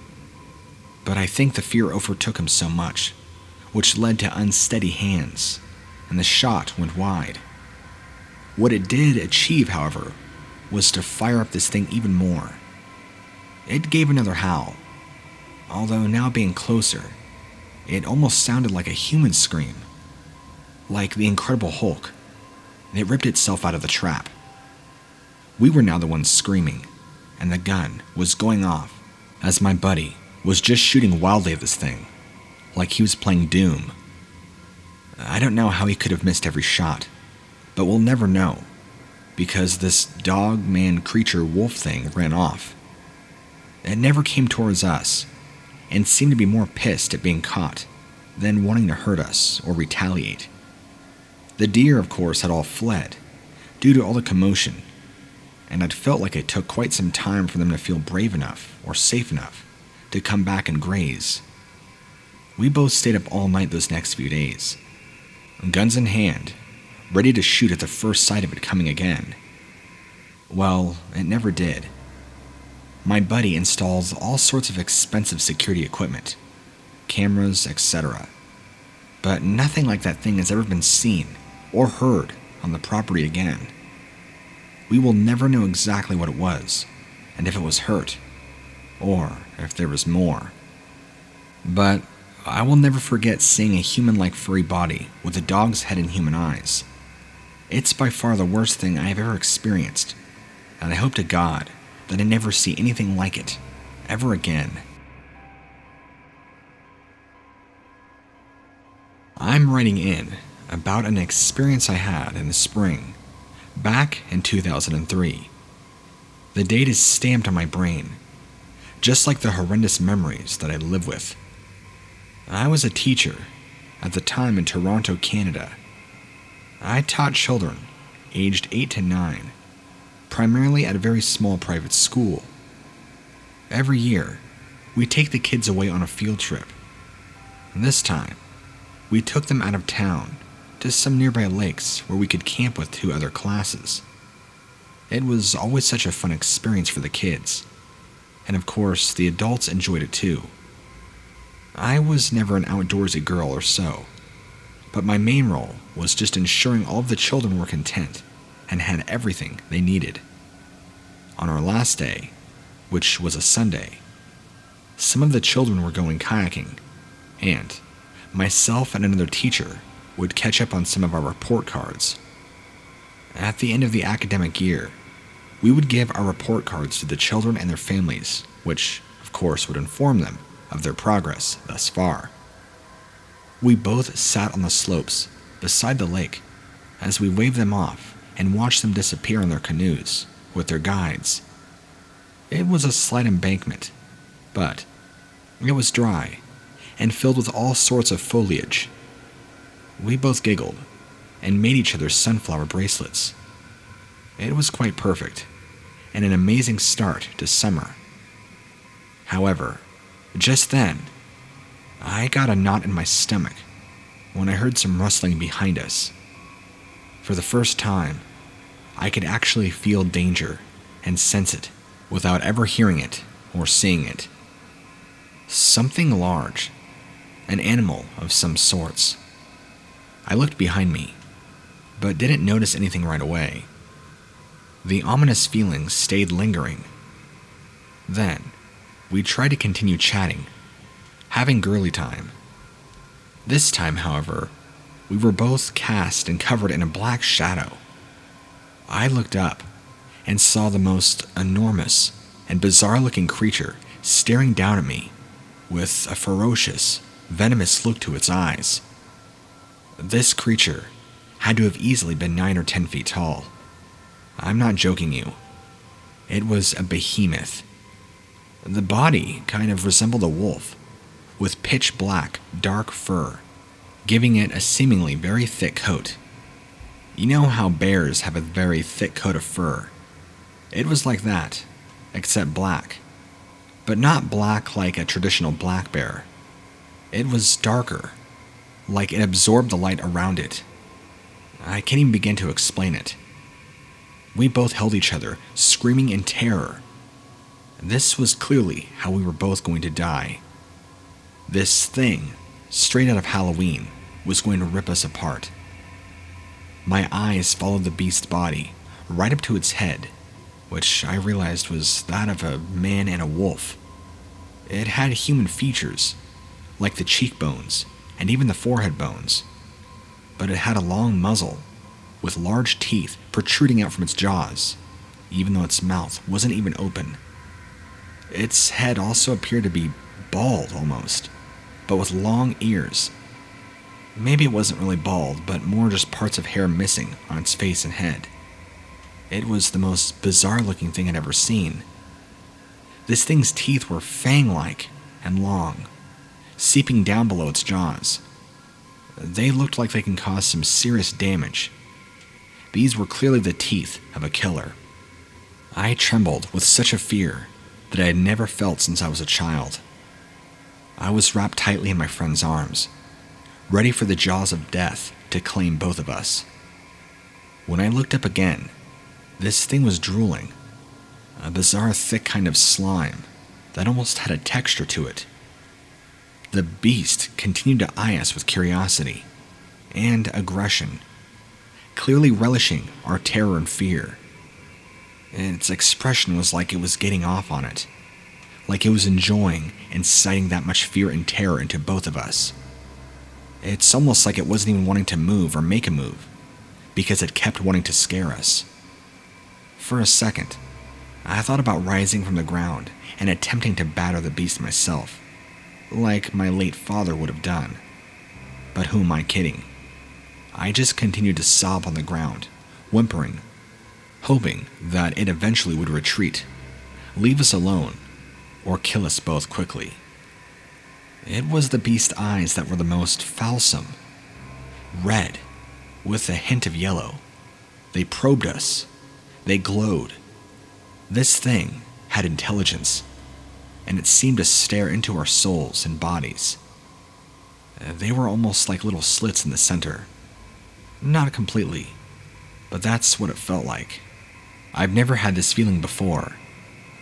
but I think the fear overtook him so much, which led to unsteady hands, and the shot went wide. What it did achieve, however, was to fire up this thing even more. It gave another howl, although now being closer, it almost sounded like a human scream, like the Incredible Hulk. It ripped itself out of the trap. We were now the ones screaming, and the gun was going off as my buddy was just shooting wildly at this thing, like he was playing Doom. I don't know how he could have missed every shot, but we'll never know, because this dog-man creature wolf thing ran off. It never came towards us, and seemed to be more pissed at being caught than wanting to hurt us or retaliate. The deer, of course, had all fled, due to all the commotion, and I'd felt like it took quite some time for them to feel brave enough or safe enough to come back and graze. We both stayed up all night those next few days, guns in hand, ready to shoot at the first sight of it coming again. Well, it never did. My buddy installs all sorts of expensive security equipment, cameras, etc. But nothing like that thing has ever been seen or heard on the property again. We will never know exactly what it was, and if it was hurt, or if there was more. But I will never forget seeing a human-like furry body with a dog's head and human eyes. It's by far the worst thing I have ever experienced, and I hope to God that I never see anything like it ever again. I'm writing in about an experience I had in the spring, back in 2003. The date is stamped on my brain, just like the horrendous memories that I live with. I was a teacher at the time in Toronto, Canada. I taught children aged 8 to 9, primarily at a very small private school. Every year, we take the kids away on a field trip. And this time, we took them out of town to some nearby lakes where we could camp with 2 other classes. It was always such a fun experience for the kids, and of course, the adults enjoyed it too. I was never an outdoorsy girl or so, but my main role was just ensuring all of the children were content and had everything they needed. On our last day, which was a Sunday, some of the children were going kayaking, and myself and another teacher would catch up on some of our report cards. At the end of the academic year, we would give our report cards to the children and their families, which, of course, would inform them of their progress thus far. We both sat on the slopes beside the lake as we waved them off and watched them disappear in their canoes with their guides. It was a slight embankment, but it was dry and filled with all sorts of foliage. We both giggled and made each other sunflower bracelets. It was quite perfect and an amazing start to summer. However, just then, I got a knot in my stomach when I heard some rustling behind us. For the first time, I could actually feel danger and sense it without ever hearing it or seeing it. Something large, an animal of some sorts. I looked behind me, but didn't notice anything right away. The ominous feelings stayed lingering. Then, we tried to continue chatting, having girly time. This time, however, we were both cast and covered in a black shadow. I looked up and saw the most enormous and bizarre-looking creature staring down at me with a ferocious, venomous look to its eyes. This creature had to have easily been 9 or 10 feet tall. I'm not joking you. It was a behemoth. The body kind of resembled a wolf, with pitch black, dark fur, giving it a seemingly very thick coat. You know how bears have a very thick coat of fur? It was like that, except black. But not black like a traditional black bear. It was darker, like it absorbed the light around it. I can't even begin to explain it. We both held each other, screaming in terror. This was clearly how we were both going to die. This thing, straight out of Halloween, was going to rip us apart. My eyes followed the beast's body, right up to its head, which I realized was that of a man and a wolf. It had human features, like the cheekbones and even the forehead bones, but it had a long muzzle, with large teeth protruding out from its jaws, even though its mouth wasn't even open. Its head also appeared to be bald almost, but with long ears. Maybe it wasn't really bald, but more just parts of hair missing on its face and head. It was the most bizarre looking thing I'd ever seen. This thing's teeth were fang-like and long, seeping down below its jaws. They looked like they can cause some serious damage. These were clearly the teeth of a killer. I trembled with such a fear that I had never felt since I was a child. I was wrapped tightly in my friend's arms, ready for the jaws of death to claim both of us. When I looked up again, this thing was drooling, a bizarre thick kind of slime that almost had a texture to it. The beast continued to eye us with curiosity and aggression, clearly relishing our terror and fear. Its expression was like it was getting off on it, like it was enjoying inciting that much fear and terror into both of us. It's almost like it wasn't even wanting to move or make a move, because it kept wanting to scare us. For a second, I thought about rising from the ground and attempting to batter the beast myself, like my late father would have done. But who am I kidding? I just continued to sob on the ground, whimpering, hoping that it eventually would retreat, leave us alone, or kill us both quickly. It was the beast's eyes that were the most foulsome. Red, with a hint of yellow. They probed us. They glowed. This thing had intelligence, and it seemed to stare into our souls and bodies. They were almost like little slits in the center. Not completely, but that's what it felt like. I've never had this feeling before,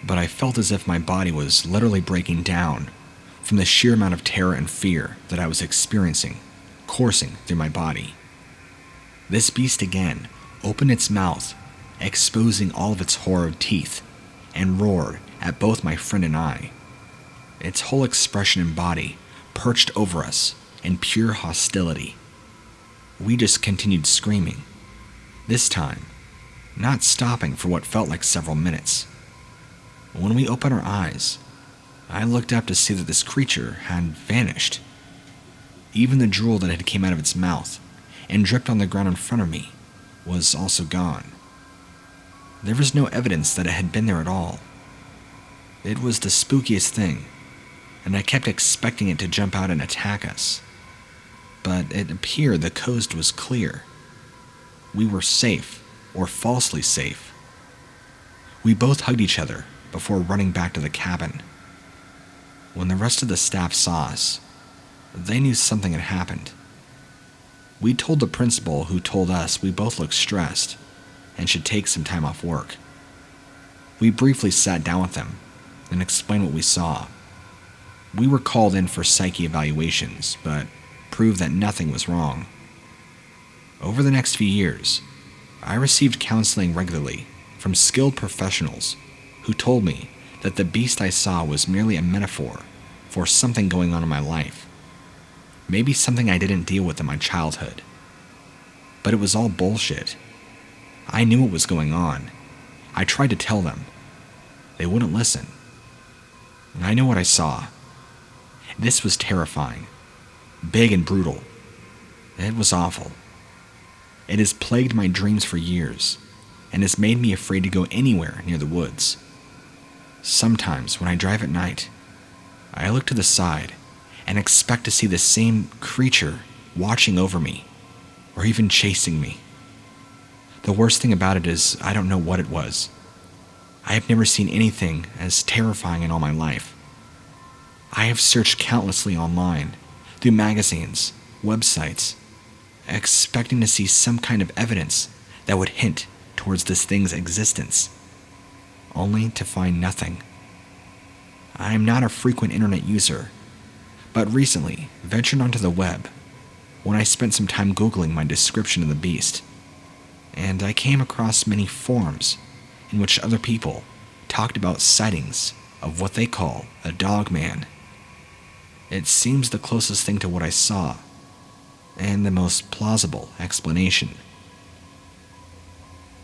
but I felt as if my body was literally breaking down from the sheer amount of terror and fear that I was experiencing, coursing through my body. This beast again opened its mouth, exposing all of its horrid teeth, and roared at both my friend and I. Its whole expression and body perched over us in pure hostility. We just continued screaming, this time not stopping for what felt like several minutes. When we opened our eyes, I looked up to see that this creature had vanished. Even the drool that had came out of its mouth and dripped on the ground in front of me was also gone. There was no evidence that it had been there at all. It was the spookiest thing, and I kept expecting it to jump out and attack us. But it appeared the coast was clear. We were safe, or falsely safe. We both hugged each other before running back to the cabin. When the rest of the staff saw us, they knew something had happened. We told the principal, who told us we both looked stressed and should take some time off work. We briefly sat down with them and explained what we saw. We were called in for psyche evaluations, but proved that nothing was wrong. Over the next few years, I received counseling regularly from skilled professionals who told me that the beast I saw was merely a metaphor for something going on in my life. Maybe something I didn't deal with in my childhood. But it was all bullshit. I knew what was going on. I tried to tell them. They wouldn't listen. I know what I saw. This was terrifying. Big and brutal. It was awful. It has plagued my dreams for years, and has made me afraid to go anywhere near the woods. Sometimes when I drive at night, I look to the side and expect to see the same creature watching over me, or even chasing me. The worst thing about it is I don't know what it was. I have never seen anything as terrifying in all my life. I have searched countlessly online, through magazines, websites, expecting to see some kind of evidence that would hint towards this thing's existence, only to find nothing. I am not a frequent internet user, but recently ventured onto the web when I spent some time Googling my description of the beast, and I came across many forums in which other people talked about sightings of what they call a dogman. It seems the closest thing to what I saw, and the most plausible explanation.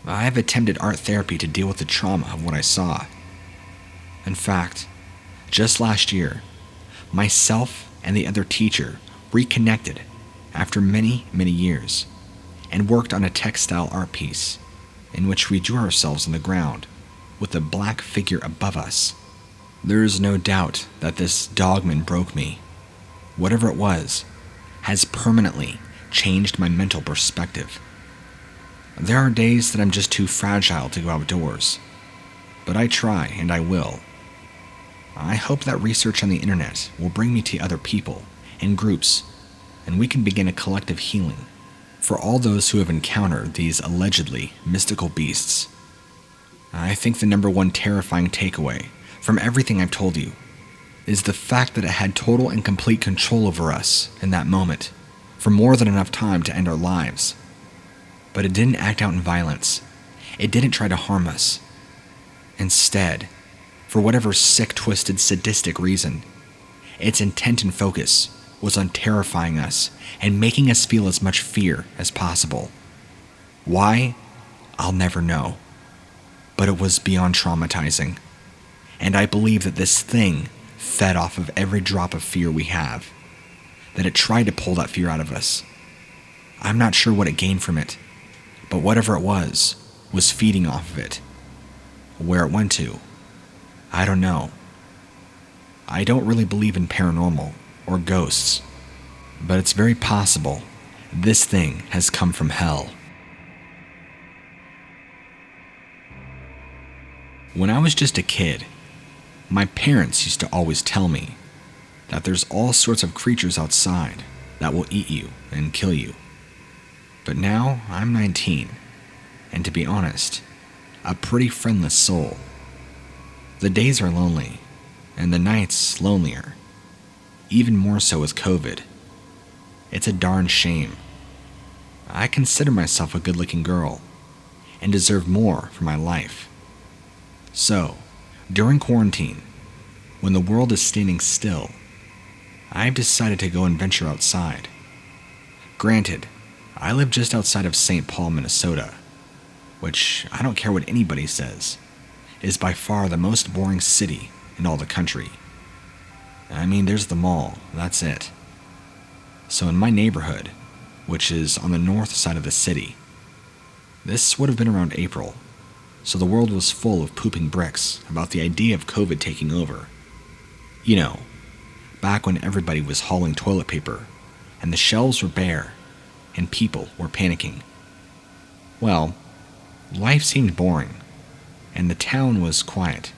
I have attempted art therapy to deal with the trauma of what I saw. In fact, just last year, myself and the other teacher reconnected after many, many years and worked on a textile art piece in which we drew ourselves on the ground with a black figure above us. There is no doubt that this dogman broke me. Whatever it was, has permanently changed my mental perspective. There are days that I'm just too fragile to go outdoors, but I try and I will. I hope that research on the internet will bring me to other people and groups, and we can begin a collective healing for all those who have encountered these allegedly mystical beasts. I think the number one terrifying takeaway from everything I've told you is the fact that it had total and complete control over us in that moment for more than enough time to end our lives. But it didn't act out in violence. It didn't try to harm us. Instead, For whatever sick, twisted, sadistic reason, its intent and focus was on terrifying us and making us feel as much fear as possible. Why? I'll never know. But it was beyond traumatizing. And I believe that this thing fed off of every drop of fear we have. That it tried to pull that fear out of us. I'm not sure what it gained from it, but whatever it was feeding off of it. Where it went to, I don't know. I don't really believe in paranormal or ghosts, but it's very possible this thing has come from hell. When I was just a kid, my parents used to always tell me that there's all sorts of creatures outside that will eat you and kill you. But now I'm 19, and to be honest, a pretty friendless soul. The days are lonely, and the nights lonelier, even more so with COVID. It's a darn shame. I consider myself a good-looking girl, and deserve more for my life. So, during quarantine, when the world is standing still, I've decided to go and venture outside. Granted, I live just outside of St. Paul, Minnesota, which, I don't care what anybody says, is by far the most boring city in all the country. I mean, there's the mall, that's it. So in my neighborhood, which is on the north side of the city, this would have been around April, so the world was full of pooping bricks about the idea of COVID taking over. You know, back when everybody was hauling toilet paper, and the shelves were bare, and people were panicking. Well, life seemed boring, and the town was quiet.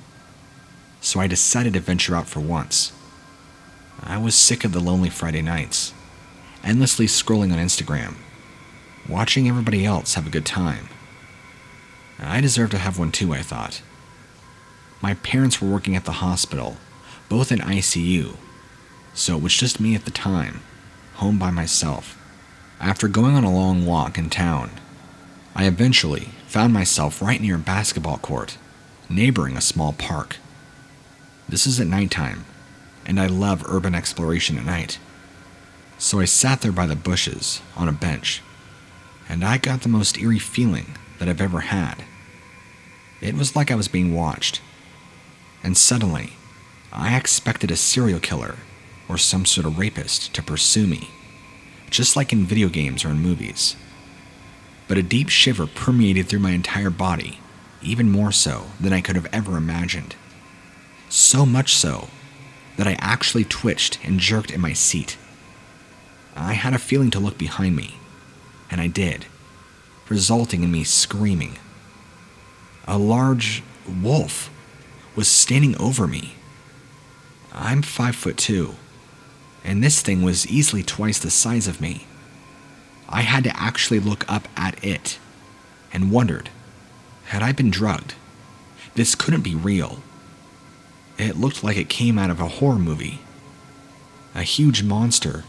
So I decided to venture out for once. I was sick of the lonely Friday nights, endlessly scrolling on Instagram, watching everybody else have a good time. I deserved to have one too, I thought. My parents were working at the hospital, both in ICU, so it was just me at the time, home by myself. After going on a long walk in town, I eventually found myself right near a basketball court, neighboring a small park. This is at nighttime, and I love urban exploration at night. So I sat there by the bushes on a bench, and I got the most eerie feeling that I've ever had. It was like I was being watched, and suddenly, I expected a serial killer or some sort of rapist to pursue me, just like in video games or in movies. But a deep shiver permeated through my entire body, even more so than I could have ever imagined. So much so that I actually twitched and jerked in my seat. I had a feeling to look behind me, and I did, resulting in me screaming. A large wolf was standing over me. I'm 5'2", and this thing was easily twice the size of me. I had to actually look up at it, and wondered, had I been drugged? This couldn't be real. It looked like it came out of a horror movie. A huge monster,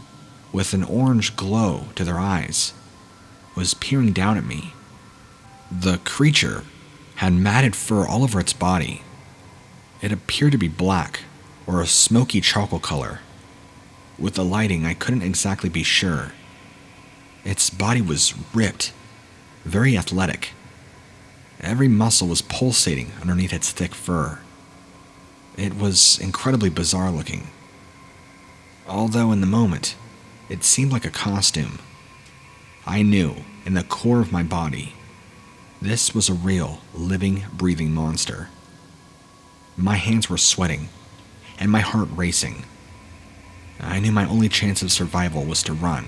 with an orange glow to their eyes, was peering down at me. The creature had matted fur all over its body. It appeared to be black, or a smoky charcoal color. With the lighting, I couldn't exactly be sure. Its body was ripped, very athletic. Every muscle was pulsating underneath its thick fur. It was incredibly bizarre looking. Although in the moment, it seemed like a costume. I knew, in the core of my body, this was a real, living, breathing monster. My hands were sweating, and my heart racing. I knew my only chance of survival was to run,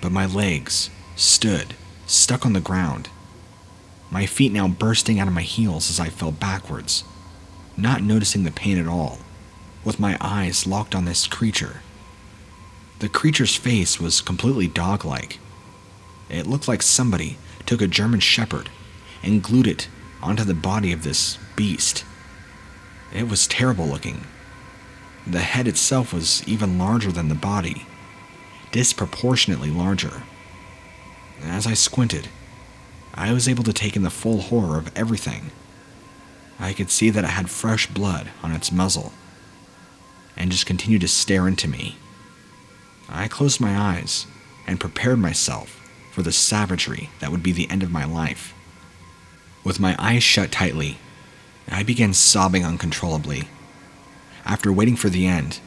but my legs stood, stuck on the ground, my feet now bursting out of my heels as I fell backwards, not noticing the pain at all, with my eyes locked on this creature. The creature's face was completely dog-like. It looked like somebody took a German shepherd and glued it onto the body of this beast. It was terrible looking. The head itself was even larger than the body, disproportionately larger. As I squinted, I was able to take in the full horror of everything. I could see that it had fresh blood on its muzzle and just continued to stare into me. I closed my eyes and prepared myself for the savagery that would be the end of my life. With my eyes shut tightly, I began sobbing uncontrollably. After waiting for the end,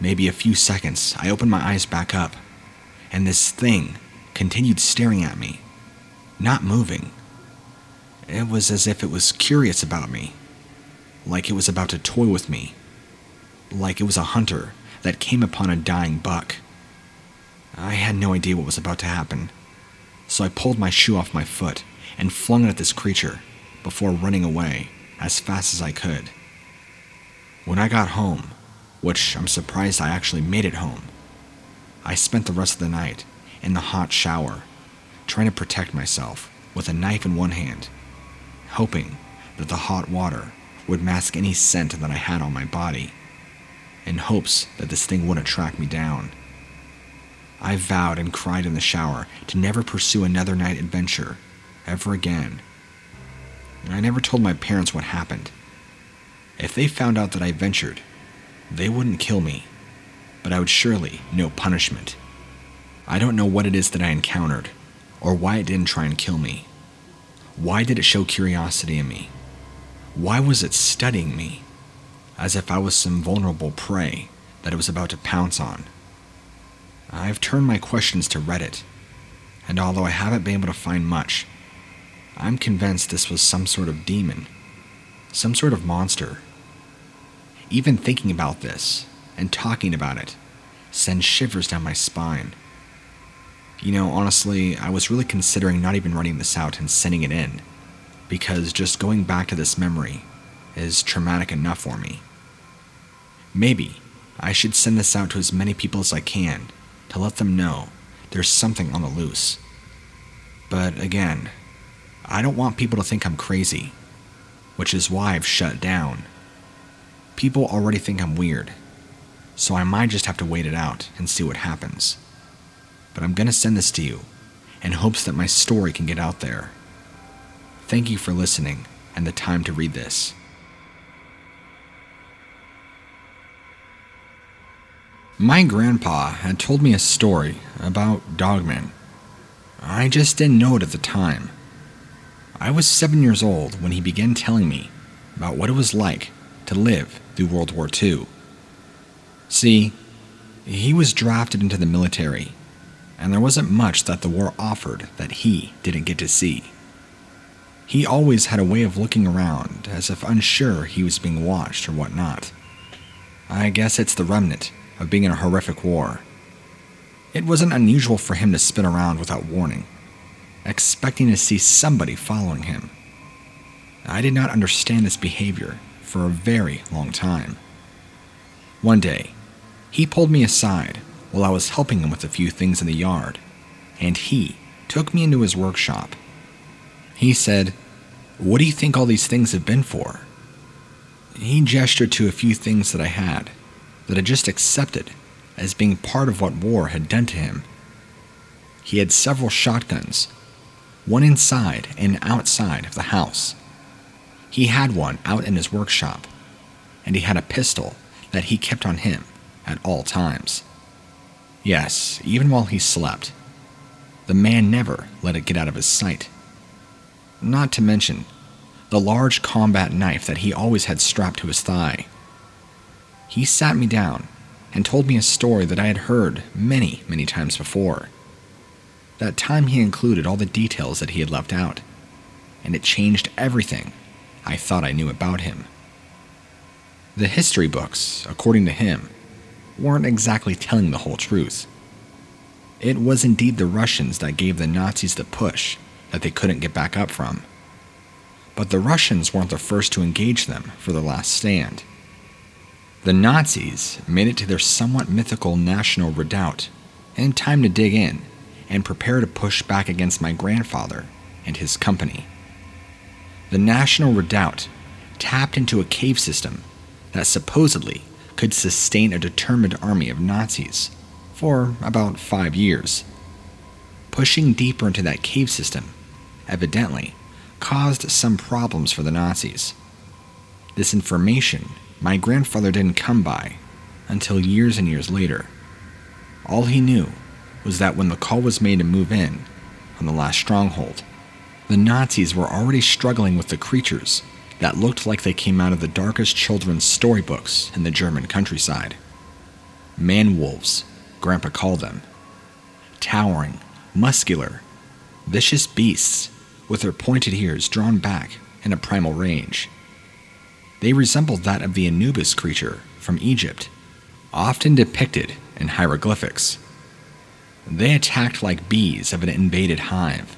maybe a few seconds, I opened my eyes back up, and this thing continued staring at me, not moving. It was as if it was curious about me, like it was about to toy with me, like it was a hunter that came upon a dying buck. I had no idea what was about to happen, so I pulled my shoe off my foot and flung it at this creature before running away as fast as I could. When I got home, which I'm surprised I actually made it home, I spent the rest of the night in the hot shower, trying to protect myself with a knife in one hand, hoping that the hot water would mask any scent that I had on my body, in hopes that this thing wouldn't track me down. I vowed and cried in the shower to never pursue another night adventure ever again. I never told my parents what happened. If they found out that I ventured, they wouldn't kill me, but I would surely know punishment. I don't know what it is that I encountered, or why it didn't try and kill me. Why did it show curiosity in me? Why was it studying me, as if I was some vulnerable prey that it was about to pounce on? I've turned my questions to Reddit, and although I haven't been able to find much, I'm convinced this was some sort of demon, some sort of monster. Even thinking about this and talking about it sends shivers down my spine. You know, honestly, I was really considering not even writing this out and sending it in, because just going back to this memory is traumatic enough for me. Maybe I should send this out to as many people as I can to let them know there's something on the loose. But again, I don't want people to think I'm crazy, which is why I've shut down. People already think I'm weird, so I might just have to wait it out and see what happens. But I'm gonna send this to you in hopes that my story can get out there. Thank you for listening and the time to read this. My grandpa had told me a story about dogmen. I just didn't know it at the time. I was 7 years old when he began telling me about what it was like to live through World War II. See, he was drafted into the military, and there wasn't much that the war offered that he didn't get to see. He always had a way of looking around as if unsure he was being watched or whatnot. I guess it's the remnant of being in a horrific war. It wasn't unusual for him to spin around without warning, expecting to see somebody following him. I did not understand this behavior for a very long time. One day, he pulled me aside while I was helping him with a few things in the yard, and he took me into his workshop. He said, "What do you think all these things have been for?" He gestured to a few things that I had, that I just accepted as being part of what war had done to him. He had several shotguns, one inside and outside of the house. He had one out in his workshop, and he had a pistol that he kept on him at all times. Yes, even while he slept. The man never let it get out of his sight. Not to mention the large combat knife that he always had strapped to his thigh. He sat me down and told me a story that I had heard many, many times before. That time he included all the details that he had left out, and it changed everything I thought I knew about him. The history books, according to him, weren't exactly telling the whole truth. It was indeed the Russians that gave the Nazis the push that they couldn't get back up from. But the Russians weren't the first to engage them for their last stand. The Nazis made it to their somewhat mythical national redoubt in time to dig in and prepare to push back against my grandfather and his company. The national redoubt tapped into a cave system that supposedly could sustain a determined army of Nazis for about 5 years. Pushing deeper into that cave system evidently caused some problems for the Nazis, This information my grandfather didn't come by until years and years later. All he knew was that when the call was made to move in on the last stronghold, the Nazis were already struggling with the creatures that looked like they came out of the darkest children's storybooks in the German countryside. Man-wolves, Grandpa called them. Towering, muscular, vicious beasts with their pointed ears drawn back in a primal rage. They resembled that of the Anubis creature from Egypt, often depicted in hieroglyphics. They attacked like bees of an invaded hive.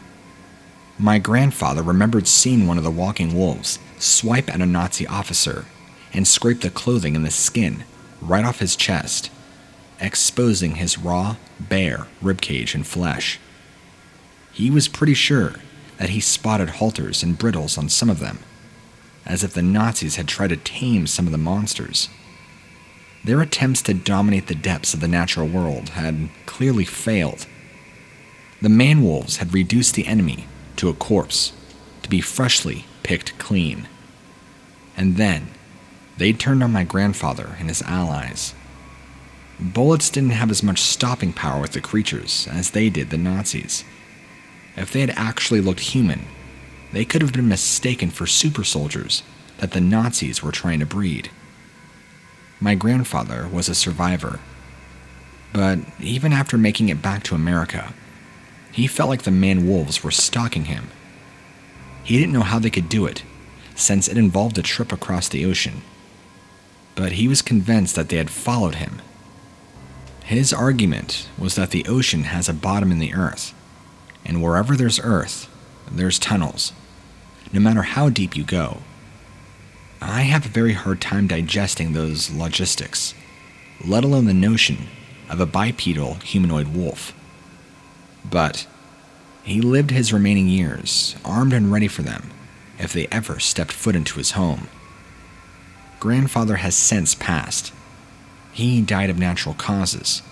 My grandfather remembered seeing one of the walking wolves swipe at a Nazi officer and scrape the clothing and the skin right off his chest, exposing his raw, bare ribcage and flesh. He was pretty sure that he spotted halters and brittles on some of them, as if the Nazis had tried to tame some of the monsters. Their attempts to dominate the depths of the natural world had clearly failed. The man-wolves had reduced the enemy to a corpse, to be freshly picked clean. And then, they turned on my grandfather and his allies. Bullets didn't have as much stopping power with the creatures as they did the Nazis. If they had actually looked human, they could have been mistaken for super soldiers that the Nazis were trying to breed. My grandfather was a survivor, but even after making it back to America, he felt like the man-wolves were stalking him. He didn't know how they could do it, since it involved a trip across the ocean, but he was convinced that they had followed him. His argument was that the ocean has a bottom in the earth, and wherever there's earth, there's tunnels, no matter how deep you go. I have a very hard time digesting those logistics, let alone the notion of a bipedal humanoid wolf. But he lived his remaining years armed and ready for them if they ever stepped foot into his home. Grandfather has since passed. He died of natural causes.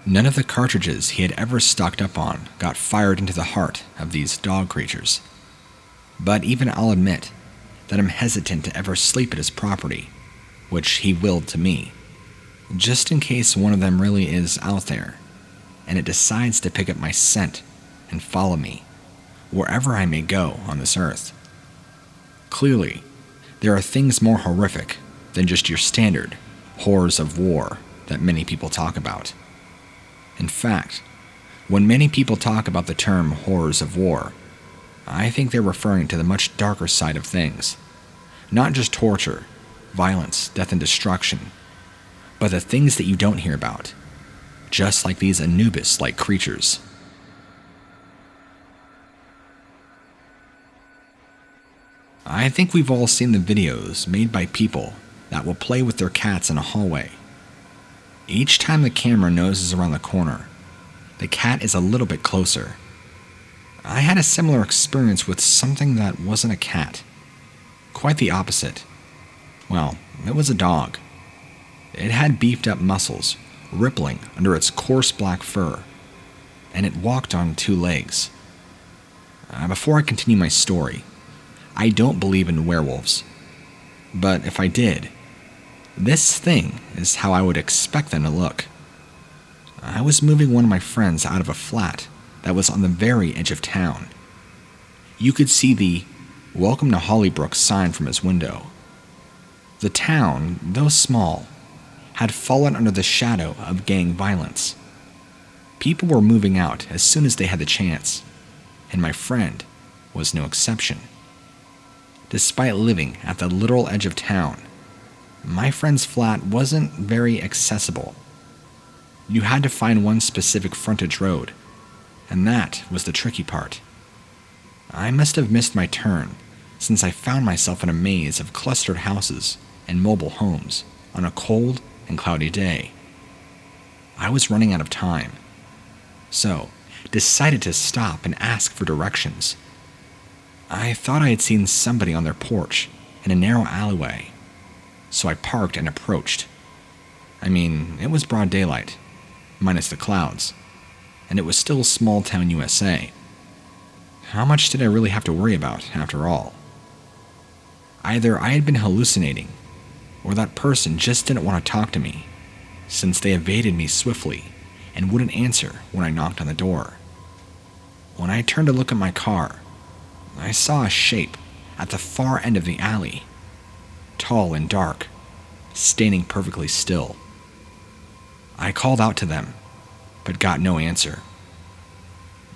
None of the cartridges he had ever stocked up on got fired into the heart of these dog creatures. But even I'll admit that I'm hesitant to ever sleep at his property, which he willed to me, just in case one of them really is out there, and it decides to pick up my scent and follow me, wherever I may go on this earth. Clearly, there are things more horrific than just your standard horrors of war that many people talk about. In fact, when many people talk about the term horrors of war, I think they're referring to the much darker side of things. Not just torture, violence, death, and destruction, but the things that you don't hear about, just like these Anubis-like creatures. I think we've all seen the videos made by people that will play with their cats in a hallway. Each time the camera noses around the corner, the cat is a little bit closer. I had a similar experience with something that wasn't a cat. Quite the opposite. Well, it was a dog. It had beefed up muscles, rippling under its coarse black fur, and it walked on two legs. Before I continue my story, I don't believe in werewolves. But if I did, this thing is how I would expect them to look. I was moving one of my friends out of a flat that was on the very edge of town. You could see the "Welcome to Hollybrook" sign from his window. The town, though small, had fallen under the shadow of gang violence. People were moving out as soon as they had the chance, and my friend was no exception. Despite living at the literal edge of town, my friend's flat wasn't very accessible. You had to find one specific frontage road, and that was the tricky part. I must have missed my turn, since I found myself in a maze of clustered houses and mobile homes on a cold and cloudy day. I was running out of time, so decided to stop and ask for directions. I thought I had seen somebody on their porch in a narrow alleyway, so I parked and approached. I mean, it was broad daylight, minus the clouds, and it was still small-town USA. How much did I really have to worry about, after all? Either I had been hallucinating, or that person just didn't want to talk to me, since they evaded me swiftly and wouldn't answer when I knocked on the door. When I turned to look at my car, I saw a shape at the far end of the alley, tall and dark, standing perfectly still. I called out to them, but got no answer.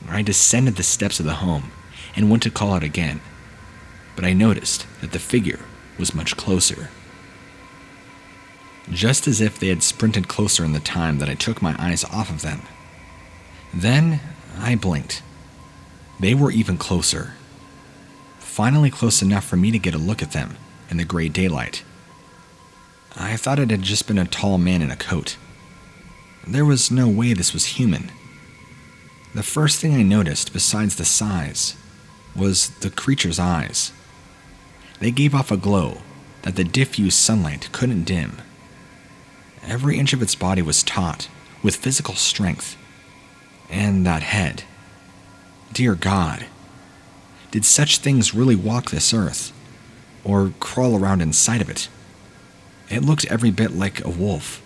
I descended the steps of the home and went to call out again, but I noticed that the figure was much closer. Just as if they had sprinted closer in the time that I took my eyes off of them. Then I blinked. They were even closer. Finally close enough for me to get a look at them in the gray daylight. I thought it had just been a tall man in a coat. There was no way this was human. The first thing I noticed, besides the size, was the creature's eyes. They gave off a glow that the diffused sunlight couldn't dim. Every inch of its body was taut with physical strength. And that head. Dear God, did such things really walk this earth, or crawl around inside of it? It looked every bit like a wolf,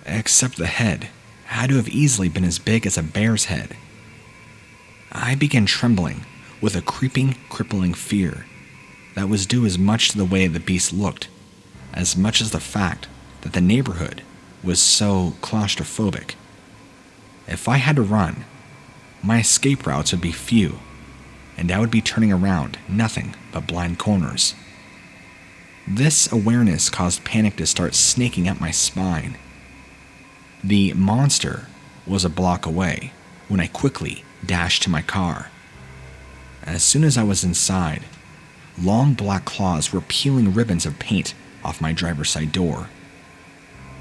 except the head had to have easily been as big as a bear's head. I began trembling with a creeping, crippling fear that was due as much to the way the beast looked, as much as the fact that the neighborhood was so claustrophobic. If I had to run, my escape routes would be few, and I would be turning around nothing but blind corners. This awareness caused panic to start snaking up my spine. The monster was a block away when I quickly dashed to my car. As soon as I was inside, long black claws were peeling ribbons of paint off my driver's side door.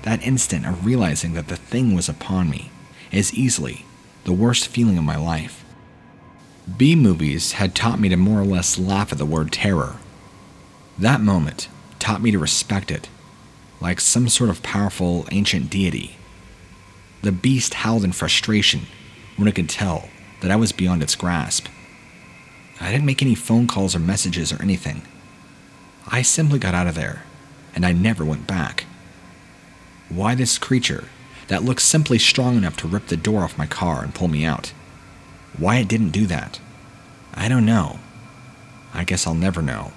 That instant of realizing that the thing was upon me is easily the worst feeling of my life. B-movies had taught me to more or less laugh at the word terror. That moment taught me to respect it, like some sort of powerful ancient deity. The beast howled in frustration when it could tell that I was beyond its grasp. I didn't make any phone calls or messages or anything. I simply got out of there, and I never went back. Why this creature that looked simply strong enough to rip the door off my car and pull me out? Why it didn't do that? I don't know. I guess I'll never know.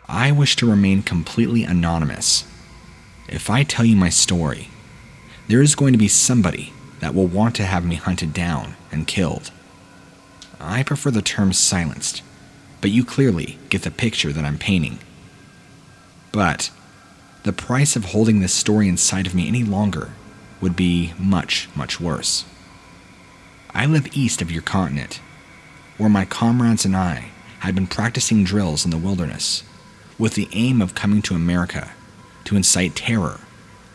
I wish to remain completely anonymous. If I tell you my story, there is going to be somebody that will want to have me hunted down and killed. I prefer the term silenced, but you clearly get the picture that I'm painting. But the price of holding this story inside of me any longer would be much, much worse. I live east of your continent, where my comrades and I had been practicing drills in the wilderness, with the aim of coming to America to incite terror,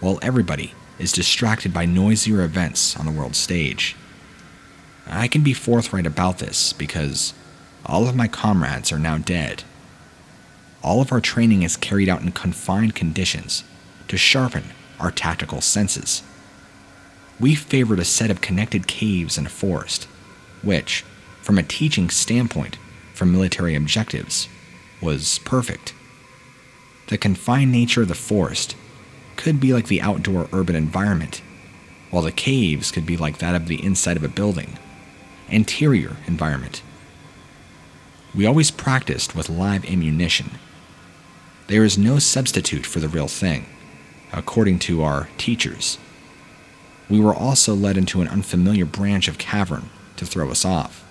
while everybody is distracted by noisier events on the world stage. I can be forthright about this because all of my comrades are now dead. All of our training is carried out in confined conditions to sharpen our tactical senses. We favored a set of connected caves in a forest, which, from a teaching standpoint for military objectives, was perfect. The confined nature of the forest could be like the outdoor urban environment, while the caves could be like that of the inside of a building, interior environment. We always practiced with live ammunition. There is no substitute for the real thing, according to our teachers. We were also led into an unfamiliar branch of cavern to throw us off,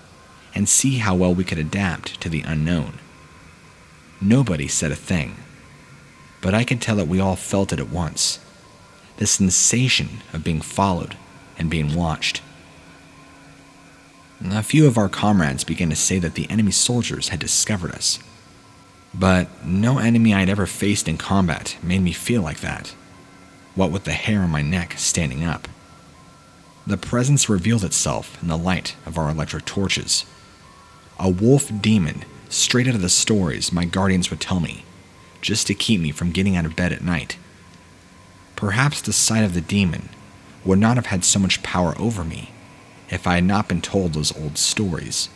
and see how well we could adapt to the unknown. Nobody said a thing, but I could tell that we all felt it at once, the sensation of being followed and being watched. A few of our comrades began to say that the enemy soldiers had discovered us, but no enemy I'd ever faced in combat made me feel like that, what with the hair on my neck standing up. The presence revealed itself in the light of our electric torches. A wolf demon straight out of the stories my guardians would tell me, just to keep me from getting out of bed at night. Perhaps the sight of the demon would not have had so much power over me if I had not been told those old stories,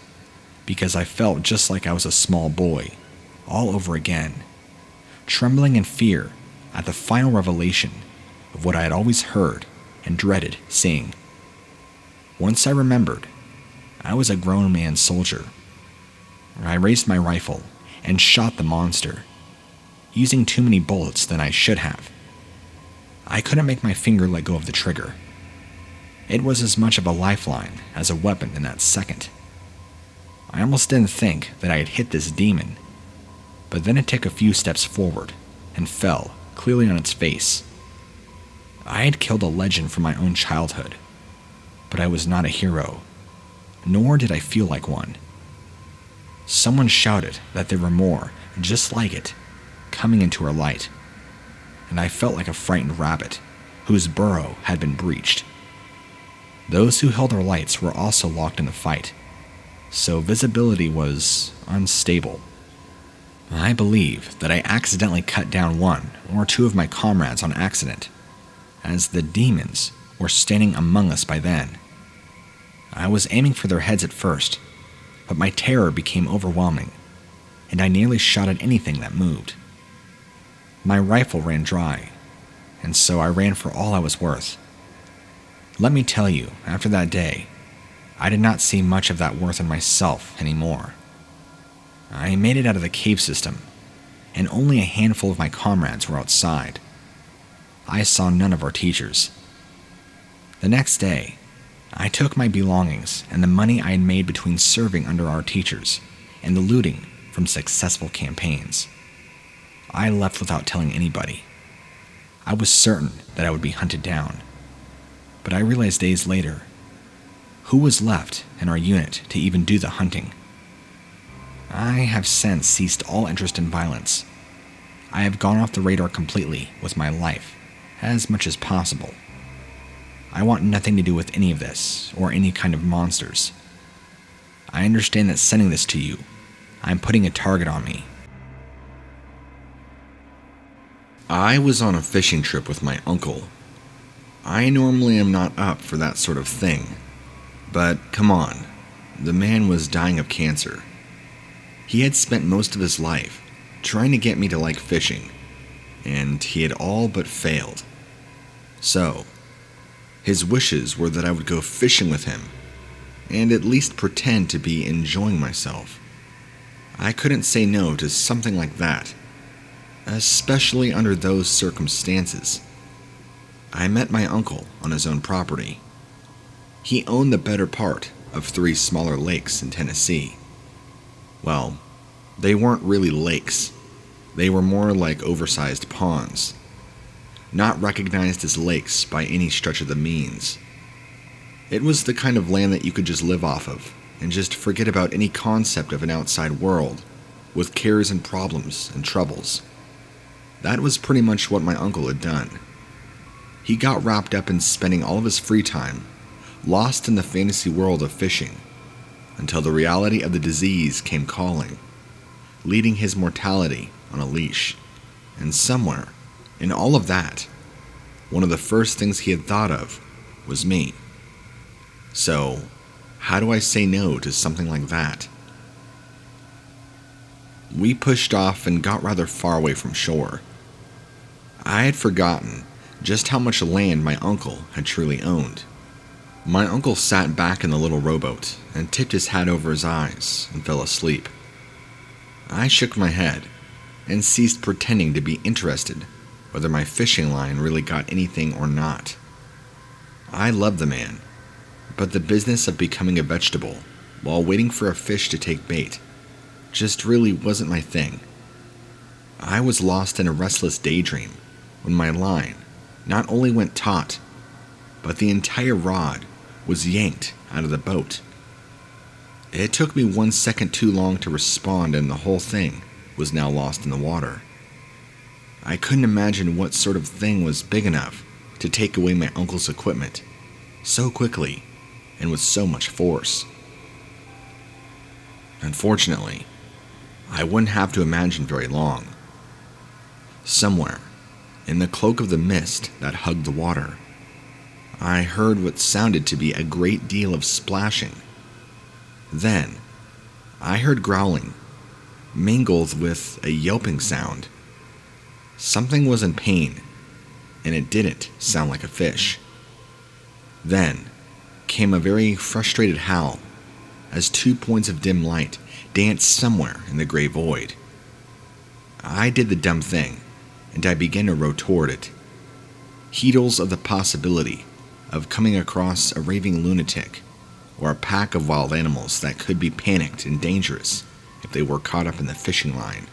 because I felt just like I was a small boy, all over again, trembling in fear at the final revelation of what I had always heard and dreaded seeing. Once I remembered, I was a grown man soldier. I raised my rifle and shot the monster, using too many bullets than I should have. I couldn't make my finger let go of the trigger. It was as much of a lifeline as a weapon in that second. I almost didn't think that I had hit this demon, but then it took a few steps forward and fell clearly on its face. I had killed a legend from my own childhood, but I was not a hero, nor did I feel like one. Someone shouted that there were more just like it coming into our light, and I felt like a frightened rabbit whose burrow had been breached. Those who held our lights were also locked in the fight, so visibility was unstable. I believe that I accidentally cut down one or two of my comrades on accident, as the demons were standing among us by then. I was aiming for their heads at first, but my terror became overwhelming, and I nearly shot at anything that moved. My rifle ran dry, and so I ran for all I was worth. Let me tell you, after that day, I did not see much of that worth in myself anymore. I made it out of the cave system, and only a handful of my comrades were outside. I saw none of our teachers. The next day, I took my belongings and the money I had made between serving under our teachers and the looting from successful campaigns. I left without telling anybody. I was certain that I would be hunted down, but I realized days later who was left in our unit to even do the hunting. I have since ceased all interest in violence. I have gone off the radar completely with my life, as much as possible. I want nothing to do with any of this, or any kind of monsters. I understand that sending this to you, I'm putting a target on me. I was on a fishing trip with my uncle. I normally am not up for that sort of thing, but come on, the man was dying of cancer. He had spent most of his life trying to get me to like fishing, and he had all but failed. So, his wishes were that I would go fishing with him, and at least pretend to be enjoying myself. I couldn't say no to something like that, especially under those circumstances. I met my uncle on his own property. He owned the better part of 3 smaller lakes in Tennessee. Well, they weren't really lakes. They were more like oversized ponds, not recognized as lakes by any stretch of the means. It was the kind of land that you could just live off of and just forget about any concept of an outside world with cares and problems and troubles. That was pretty much what my uncle had done. He got wrapped up in spending all of his free time lost in the fantasy world of fishing, until the reality of the disease came calling, leading his mortality on a leash. And somewhere, in all of that, one of the first things he had thought of was me. So, how do I say no to something like that? We pushed off and got rather far away from shore. I had forgotten just how much land my uncle had truly owned. My uncle sat back in the little rowboat and tipped his hat over his eyes and fell asleep. I shook my head and ceased pretending to be interested whether my fishing line really got anything or not. I loved the man, but the business of becoming a vegetable while waiting for a fish to take bait just really wasn't my thing. I was lost in a restless daydream when my line not only went taut, but the entire rod was yanked out of the boat. It took me 1 second too long to respond, and the whole thing was now lost in the water. I couldn't imagine what sort of thing was big enough to take away my uncle's equipment so quickly and with so much force. Unfortunately, I wouldn't have to imagine very long. Somewhere, in the cloak of the mist that hugged the water, I heard what sounded to be a great deal of splashing. Then, I heard growling, mingled with a yelping sound. Something was in pain, and it didn't sound like a fish. Then came a very frustrated howl as 2 points of dim light danced somewhere in the gray void. I did the dumb thing, and I began to row toward it, heedless of the possibility of coming across a raving lunatic or a pack of wild animals that could be panicked and dangerous if they were caught up in the fishing line.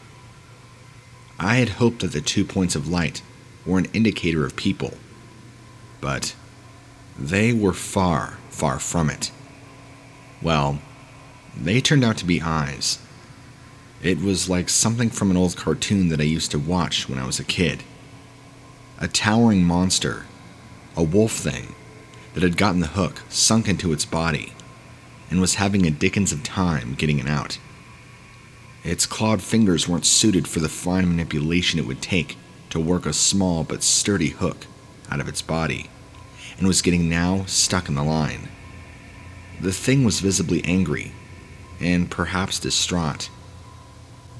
I had hoped that the 2 points of light were an indicator of people, but they were far, far from it. Well, they turned out to be eyes. It was like something from an old cartoon that I used to watch when I was a kid. A towering monster, a wolf thing, that had gotten the hook sunk into its body and was having a dickens of time getting it out. Its clawed fingers weren't suited for the fine manipulation it would take to work a small but sturdy hook out of its body, and was getting now stuck in the line. The thing was visibly angry, and perhaps distraught.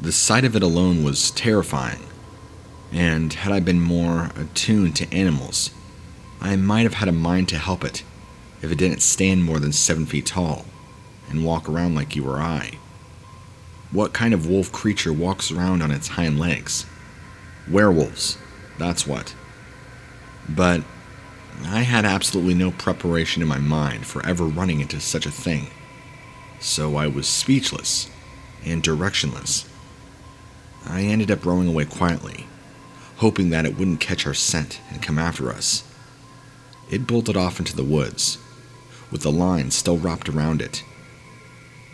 The sight of it alone was terrifying, and had I been more attuned to animals, I might have had a mind to help it if it didn't stand more than 7 feet tall and walk around like you or I. What kind of wolf creature walks around on its hind legs? Werewolves, that's what. But I had absolutely no preparation in my mind for ever running into such a thing, so I was speechless and directionless. I ended up rowing away quietly, hoping that it wouldn't catch our scent and come after us. It bolted off into the woods, with the line still wrapped around it.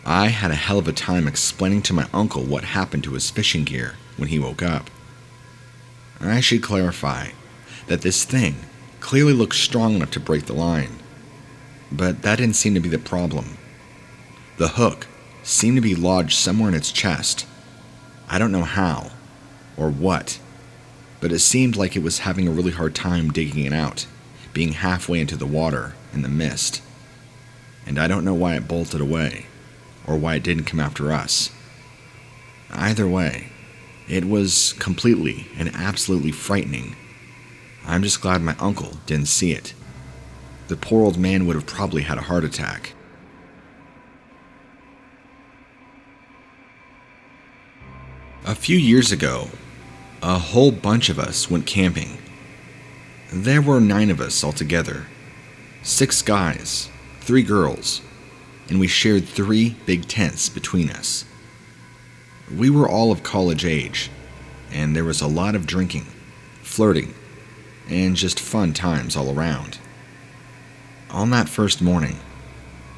I had a hell of a time explaining to my uncle what happened to his fishing gear when he woke up. I should clarify that this thing clearly looked strong enough to break the line, but that didn't seem to be the problem. The hook seemed to be lodged somewhere in its chest. I don't know how, or what, but it seemed like it was having a really hard time digging it out, being halfway into the water in the mist. And I don't know why it bolted away, or why it didn't come after us. Either way, it was completely and absolutely frightening. I'm just glad my uncle didn't see it. The poor old man would have probably had a heart attack. A few years ago, a whole bunch of us went camping. There were 9 of us altogether, 6 guys, 3 girls, and we shared 3 big tents between us. We were all of college age, and there was a lot of drinking, flirting, and just fun times all around. On that first morning,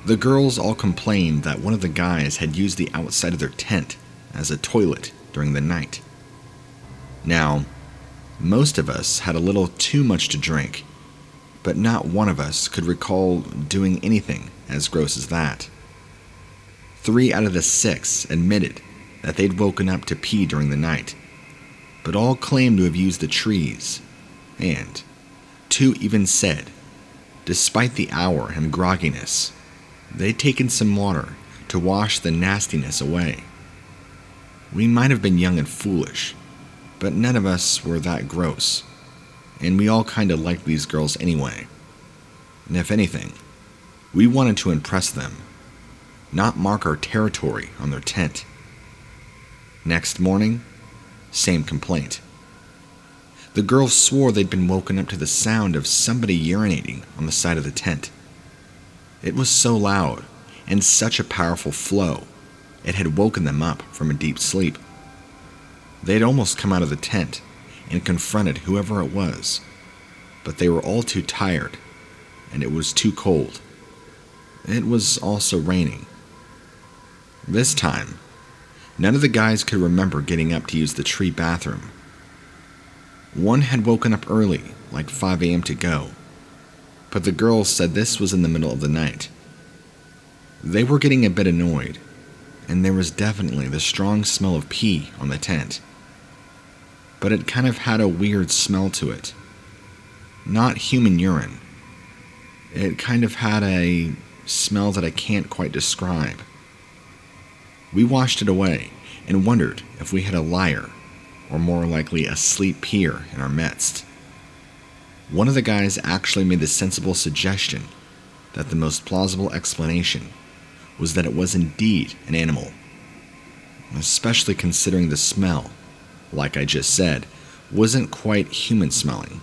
the girls all complained that one of the guys had used the outside of their tent as a toilet during the night. Now, most of us had a little too much to drink, but not one of us could recall doing anything as gross as that. 3 out of the 6 admitted that they'd woken up to pee during the night, but all claimed to have used the trees, and 2 even said, despite the hour and grogginess, they'd taken some water to wash the nastiness away. We might have been young and foolish, but none of us were that gross, and we all kinda liked these girls anyway. And if anything, we wanted to impress them, not mark our territory on their tent. Next morning, same complaint. The girls swore they'd been woken up to the sound of somebody urinating on the side of the tent. It was so loud and such a powerful flow, it had woken them up from a deep sleep. They'd almost come out of the tent and confronted whoever it was, but they were all too tired, and it was too cold. It was also raining. This time, none of the guys could remember getting up to use the tree bathroom. One had woken up early, like 5 a.m. to go, but the girls said this was in the middle of the night. They were getting a bit annoyed, and there was definitely the strong smell of pee on the tent. But it kind of had a weird smell to it. Not human urine. It kind of had a smell that I can't quite describe. We washed it away and wondered if we had a liar, or more likely a sleep peer, in our midst. One of the guys actually made the sensible suggestion that the most plausible explanation was that it was indeed an animal, especially considering the smell, like I just said, wasn't quite human smelling.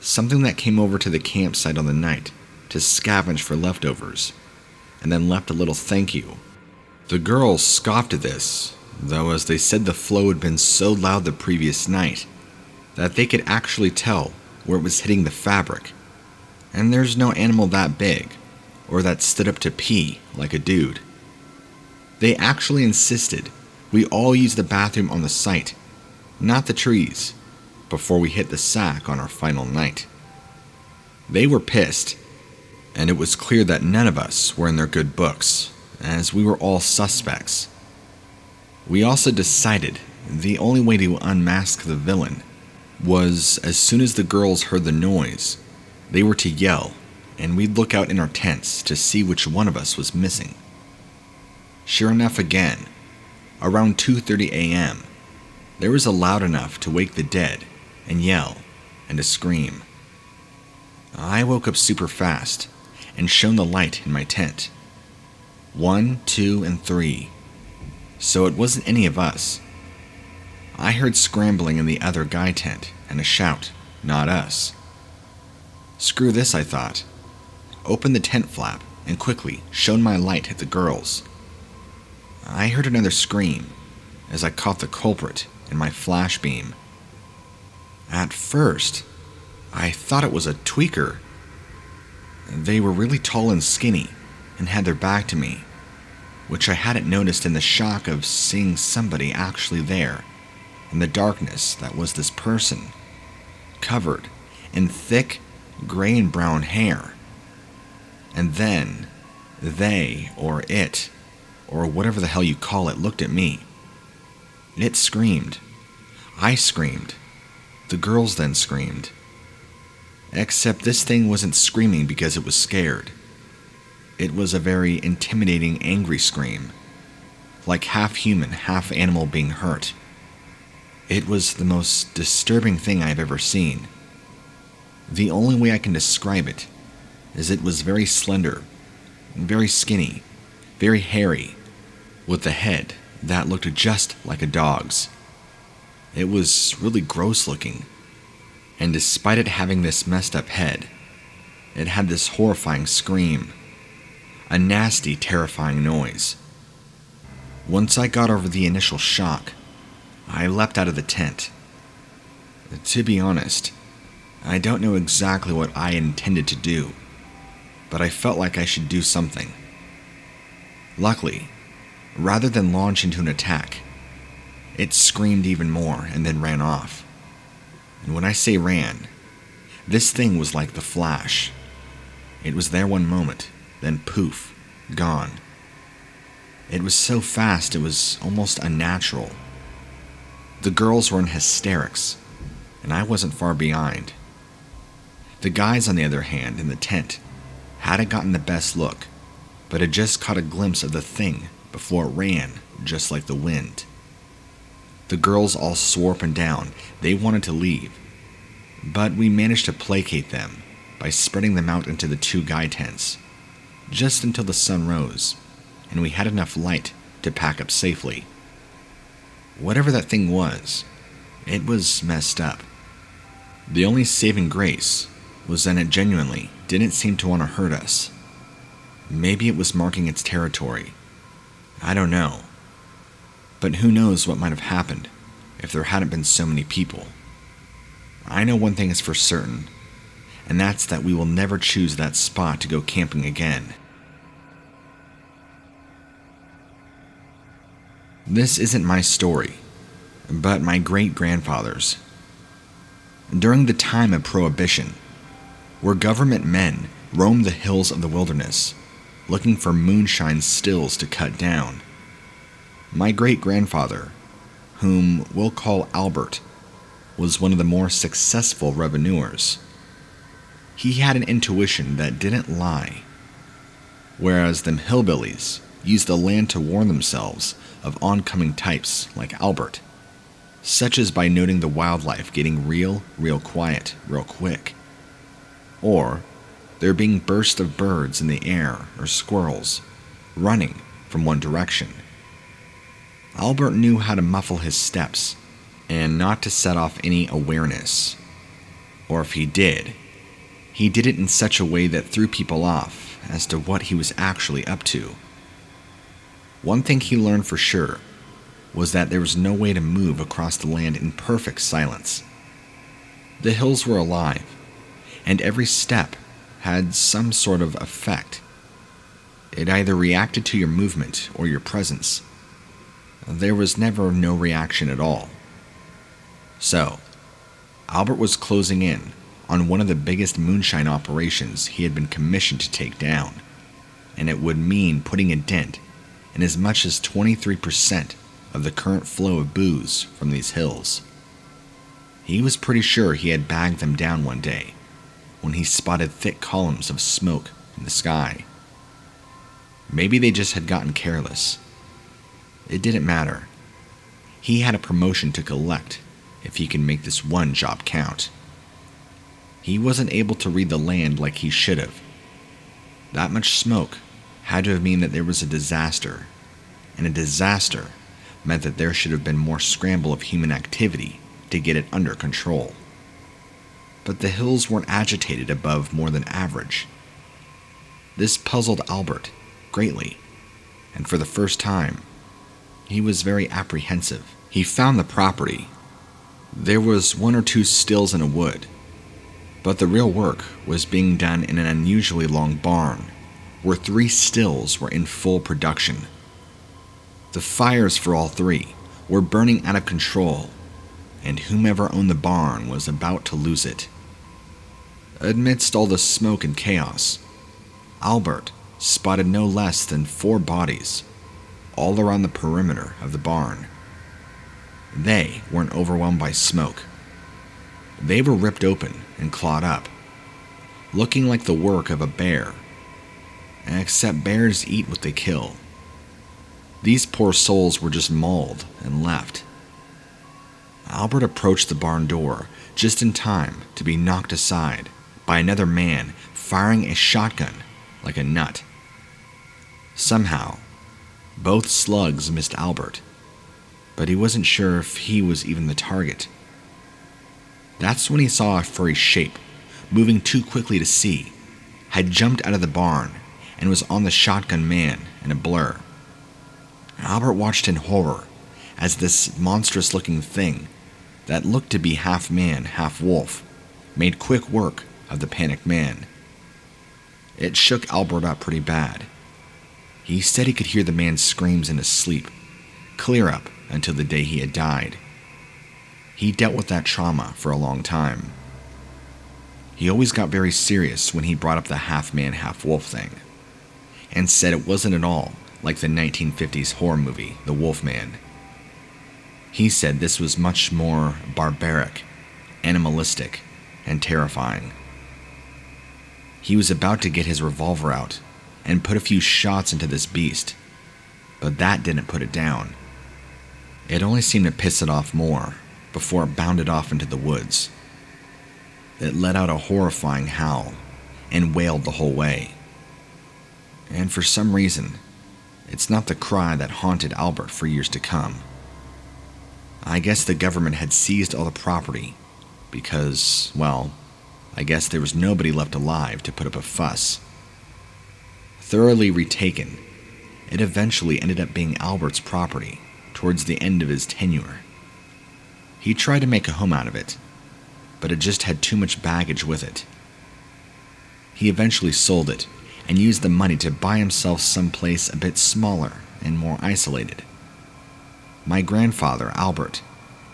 Something that came over to the campsite on the night to scavenge for leftovers, and then left a little thank you. The girls scoffed at this, though, as they said the flow had been so loud the previous night that they could actually tell where it was hitting the fabric, and there's no animal that big, or that stood up to pee like a dude. They actually insisted we all use the bathroom on the site, not the trees, before we hit the sack on our final night. They were pissed, and it was clear that none of us were in their good books, as we were all suspects. We also decided the only way to unmask the villain was, as soon as the girls heard the noise, they were to yell, and we'd look out in our tents to see which one of us was missing. Sure enough, again, around 2:30 a.m., there was a loud enough to wake the dead and yell and to scream. I woke up super fast and shone the light in my tent. 1, 2, and 3. So it wasn't any of us. I heard scrambling in the other guy tent and a shout, not us. Screw this, I thought. Opened the tent flap and quickly shone my light at the girls. I heard another scream as I caught the culprit in my flash beam. At first, I thought it was a tweaker. They were really tall and skinny and had their back to me, which I hadn't noticed in the shock of seeing somebody actually there in the darkness that was this person, covered in thick gray and brown hair. And then they, or it, or whatever the hell you call it, looked at me. It screamed. I screamed. The girls then screamed. Except this thing wasn't screaming because it was scared. It was a very intimidating, angry scream, like half human, half animal being hurt. It was the most disturbing thing I've ever seen. The only way I can describe it is it was very slender, very skinny, very hairy, with a head that looked just like a dog's. It was really gross looking, and despite it having this messed up head, it had this horrifying scream, a nasty, terrifying noise. Once I got over the initial shock, I leapt out of the tent. To be honest, I don't know exactly what I intended to do, but I felt like I should do something. Luckily, rather than launch into an attack, it screamed even more and then ran off. And when I say ran, this thing was like the Flash. It was there one moment, then poof, gone. It was so fast it was almost unnatural. The girls were in hysterics, and I wasn't far behind. The guys, on the other hand, in the tent, hadn't gotten the best look, but had just caught a glimpse of the thing before it ran, just like the wind. The girls all swore up and down they wanted to leave, but we managed to placate them by spreading them out into the 2 guy tents, just until the sun rose, and we had enough light to pack up safely. Whatever that thing was, it was messed up. The only saving grace was that it genuinely didn't seem to want to hurt us. Maybe it was marking its territory. I don't know. But who knows what might have happened if there hadn't been so many people. I know one thing is for certain, and that's that we will never choose that spot to go camping again. This isn't my story, but my great-grandfather's. During the time of Prohibition, where government men roamed the hills of the wilderness, looking for moonshine stills to cut down, my great-grandfather, whom we'll call Albert, was one of the more successful revenuers. He had an intuition that didn't lie. Whereas them hillbillies used the land to warn themselves of oncoming types like Albert, such as by noting the wildlife getting real quiet, real quick. Or there being bursts of birds in the air or squirrels running from one direction. Albert knew how to muffle his steps and not to set off any awareness. Or if he did it in such a way that threw people off as to what he was actually up to. One thing he learned for sure was that there was no way to move across the land in perfect silence. The hills were alive, and every step had some sort of effect. It either reacted to your movement or your presence. There was never no reaction at all. So, Albert was closing in on one of the biggest moonshine operations he had been commissioned to take down, and it would mean putting a dent in as much as 23% of the current flow of booze from these hills. He was pretty sure he had bagged them down one day when he spotted thick columns of smoke in the sky. Maybe they just had gotten careless. It didn't matter. He had a promotion to collect if he could make this one job count. He wasn't able to read the land like he should have. That much smoke had to have meant that there was a disaster, and a disaster meant that there should have been more scramble of human activity to get it under control. But the hills weren't agitated above more than average. This puzzled Albert greatly, and for the first time, he was very apprehensive. He found the property. There was one or two stills in a wood, but the real work was being done in an unusually long barn, where 3 stills were in full production. The fires for all 3 were burning out of control, and whomever owned the barn was about to lose it. Amidst all the smoke and chaos, Albert spotted no less than 4 bodies, all around the perimeter of the barn. They weren't overwhelmed by smoke. They were ripped open and clawed up, looking like the work of a bear, except bears eat what they kill. These poor souls were just mauled and left. Albert approached the barn door just in time to be knocked aside by another man firing a shotgun like a nut. Somehow, both slugs missed Albert, but he wasn't sure if he was even the target. That's when he saw a furry shape, moving too quickly to see, had jumped out of the barn and was on the shotgun man in a blur. Albert watched in horror as this monstrous-looking thing that looked to be half man, half wolf, made quick work of the panicked man. It shook Albert up pretty bad. He said he could hear the man's screams in his sleep, clear up until the day he had died. He dealt with that trauma for a long time. He always got very serious when he brought up the half-man, half-wolf thing, and said it wasn't at all like the 1950s horror movie, The Wolfman. He said this was much more barbaric, animalistic, and terrifying. He was about to get his revolver out and put a few shots into this beast, but that didn't put it down. It only seemed to piss it off more before it bounded off into the woods. It let out a horrifying howl and wailed the whole way. And for some reason, it's not the cry that haunted Albert for years to come. I guess the government had seized all the property because, well, I guess there was nobody left alive to put up a fuss. Thoroughly retaken, it eventually ended up being Albert's property towards the end of his tenure. He tried to make a home out of it, but it just had too much baggage with it. He eventually sold it and used the money to buy himself someplace a bit smaller and more isolated. My grandfather, Albert,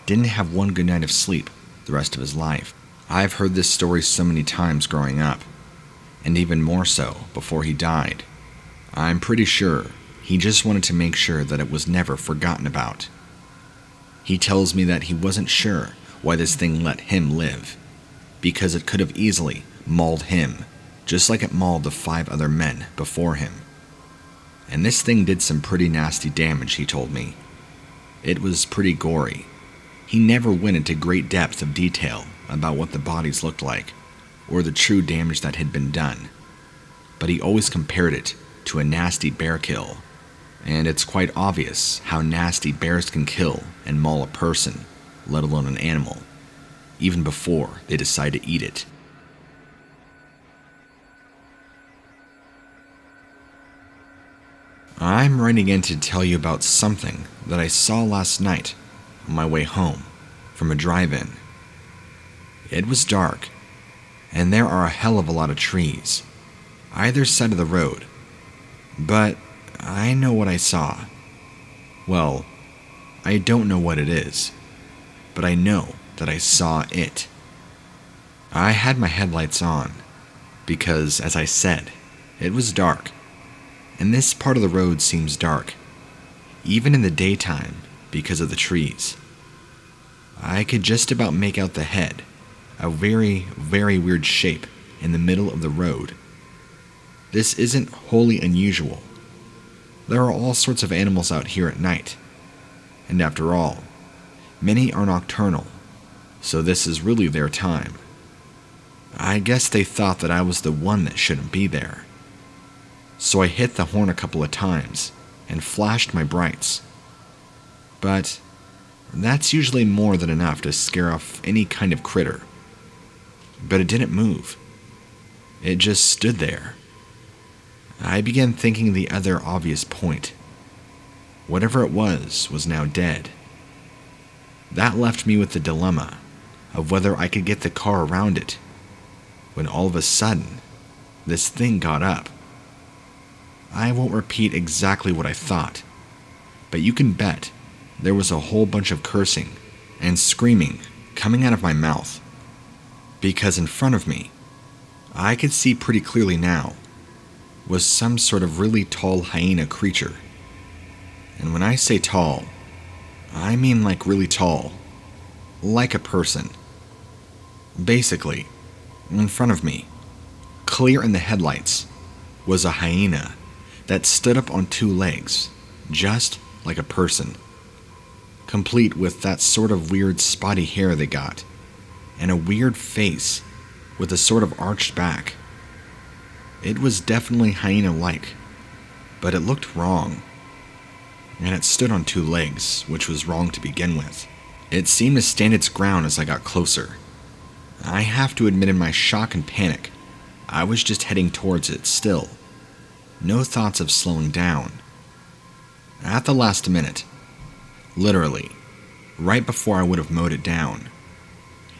didn't have one good night of sleep the rest of his life. I've heard this story so many times growing up, and even more so before he died. I'm pretty sure he just wanted to make sure that it was never forgotten about. He tells me that he wasn't sure why this thing let him live, because it could have easily mauled him, just like it mauled the 5 other men before him. And this thing did some pretty nasty damage, he told me. It was pretty gory. He never went into great depth of detail about what the bodies looked like, or the true damage that had been done. But he always compared it to a nasty bear kill. And it's quite obvious how nasty bears can kill and maul a person, let alone an animal, even before they decide to eat it. I'm writing in to tell you about something that I saw last night on my way home from a drive-in. It was dark, and there are a hell of a lot of trees, either side of the road, but I know what I saw. Well, I don't know what it is, but I know that I saw it. I had my headlights on, because, as I said, it was dark, and this part of the road seems dark, even in the daytime because of the trees. I could just about make out the head, a very, very weird shape in the middle of the road. This isn't wholly unusual. There are all sorts of animals out here at night, and after all, many are nocturnal, so this is really their time. I guess they thought that I was the one that shouldn't be there. So I hit the horn a couple of times and flashed my brights. But that's usually more than enough to scare off any kind of critter. But it didn't move. It just stood there. I began thinking the other obvious point. Whatever it was now dead. That left me with the dilemma of whether I could get the car around it, when all of a sudden, this thing got up. I won't repeat exactly what I thought, but you can bet there was a whole bunch of cursing and screaming coming out of my mouth, because in front of me, I could see pretty clearly now, was some sort of really tall hyena creature. And when I say tall, I mean like really tall, like a person. Basically, in front of me, clear in the headlights, was a hyena that stood up on two legs, just like a person, complete with that sort of weird spotty hair they got, and a weird face with a sort of arched back. It was definitely hyena-like, but it looked wrong. And it stood on two legs, which was wrong to begin with. It seemed to stand its ground as I got closer. I have to admit, in my shock and panic, I was just heading towards it still. No thoughts of slowing down. At the last minute, literally, right before I would have mowed it down,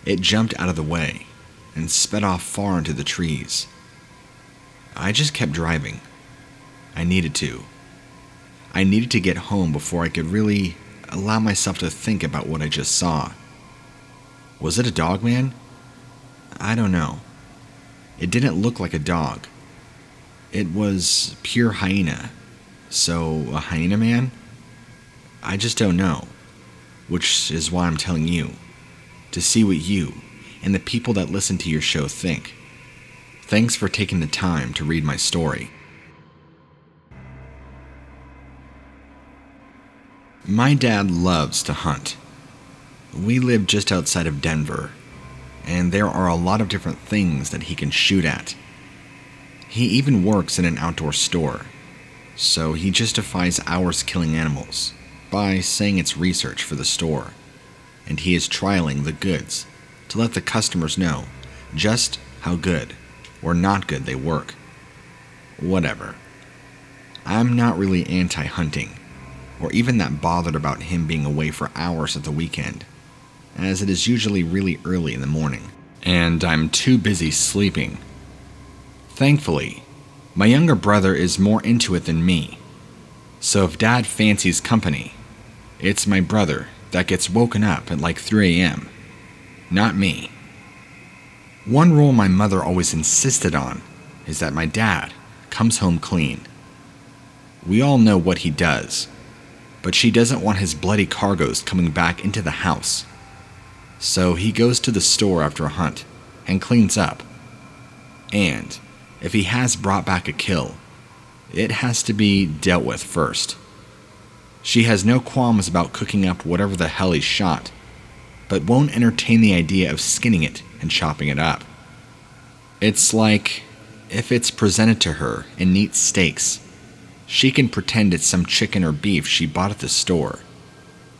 it jumped out of the way and sped off far into the trees. I just kept driving. I needed to. I needed to get home before I could really allow myself to think about what I just saw. Was it a dog man? I don't know. It didn't look like a dog. It was pure hyena. So, a hyena man? I just don't know. Which is why I'm telling you. To see what you and the people that listen to your show think. Thanks for taking the time to read my story. My dad loves to hunt. We live just outside of Denver, and there are a lot of different things that he can shoot at. He even works in an outdoor store, so he justifies hours killing animals by saying it's research for the store, and he is trialing the goods to let the customers know just how good or not good they work. Whatever. I'm not really anti-hunting, or even that bothered about him being away for hours at the weekend, as it is usually really early in the morning, and I'm too busy sleeping. Thankfully, my younger brother is more into it than me, so if Dad fancies company, it's my brother that gets woken up at like 3 a.m., not me. One rule my mother always insisted on is that my dad comes home clean. We all know what he does, but she doesn't want his bloody cargoes coming back into the house. So he goes to the store after a hunt and cleans up. And if he has brought back a kill, it has to be dealt with first. She has no qualms about cooking up whatever the hell he shot, but won't entertain the idea of skinning it and chopping it up. It's like, if it's presented to her in neat steaks, she can pretend it's some chicken or beef she bought at the store,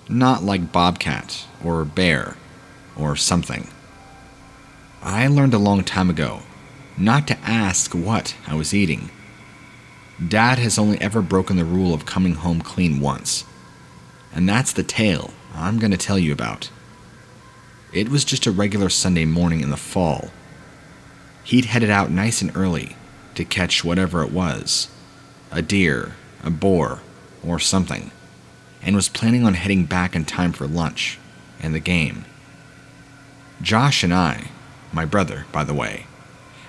not like bobcat or bear or something. I learned a long time ago not to ask what I was eating. Dad has only ever broken the rule of coming home clean once, and that's the tale I'm going to tell you about. It was just a regular Sunday morning in the fall. He'd headed out nice and early to catch whatever it was, a deer, a boar, or something, and was planning on heading back in time for lunch and the game. Josh and I, my brother, by the way,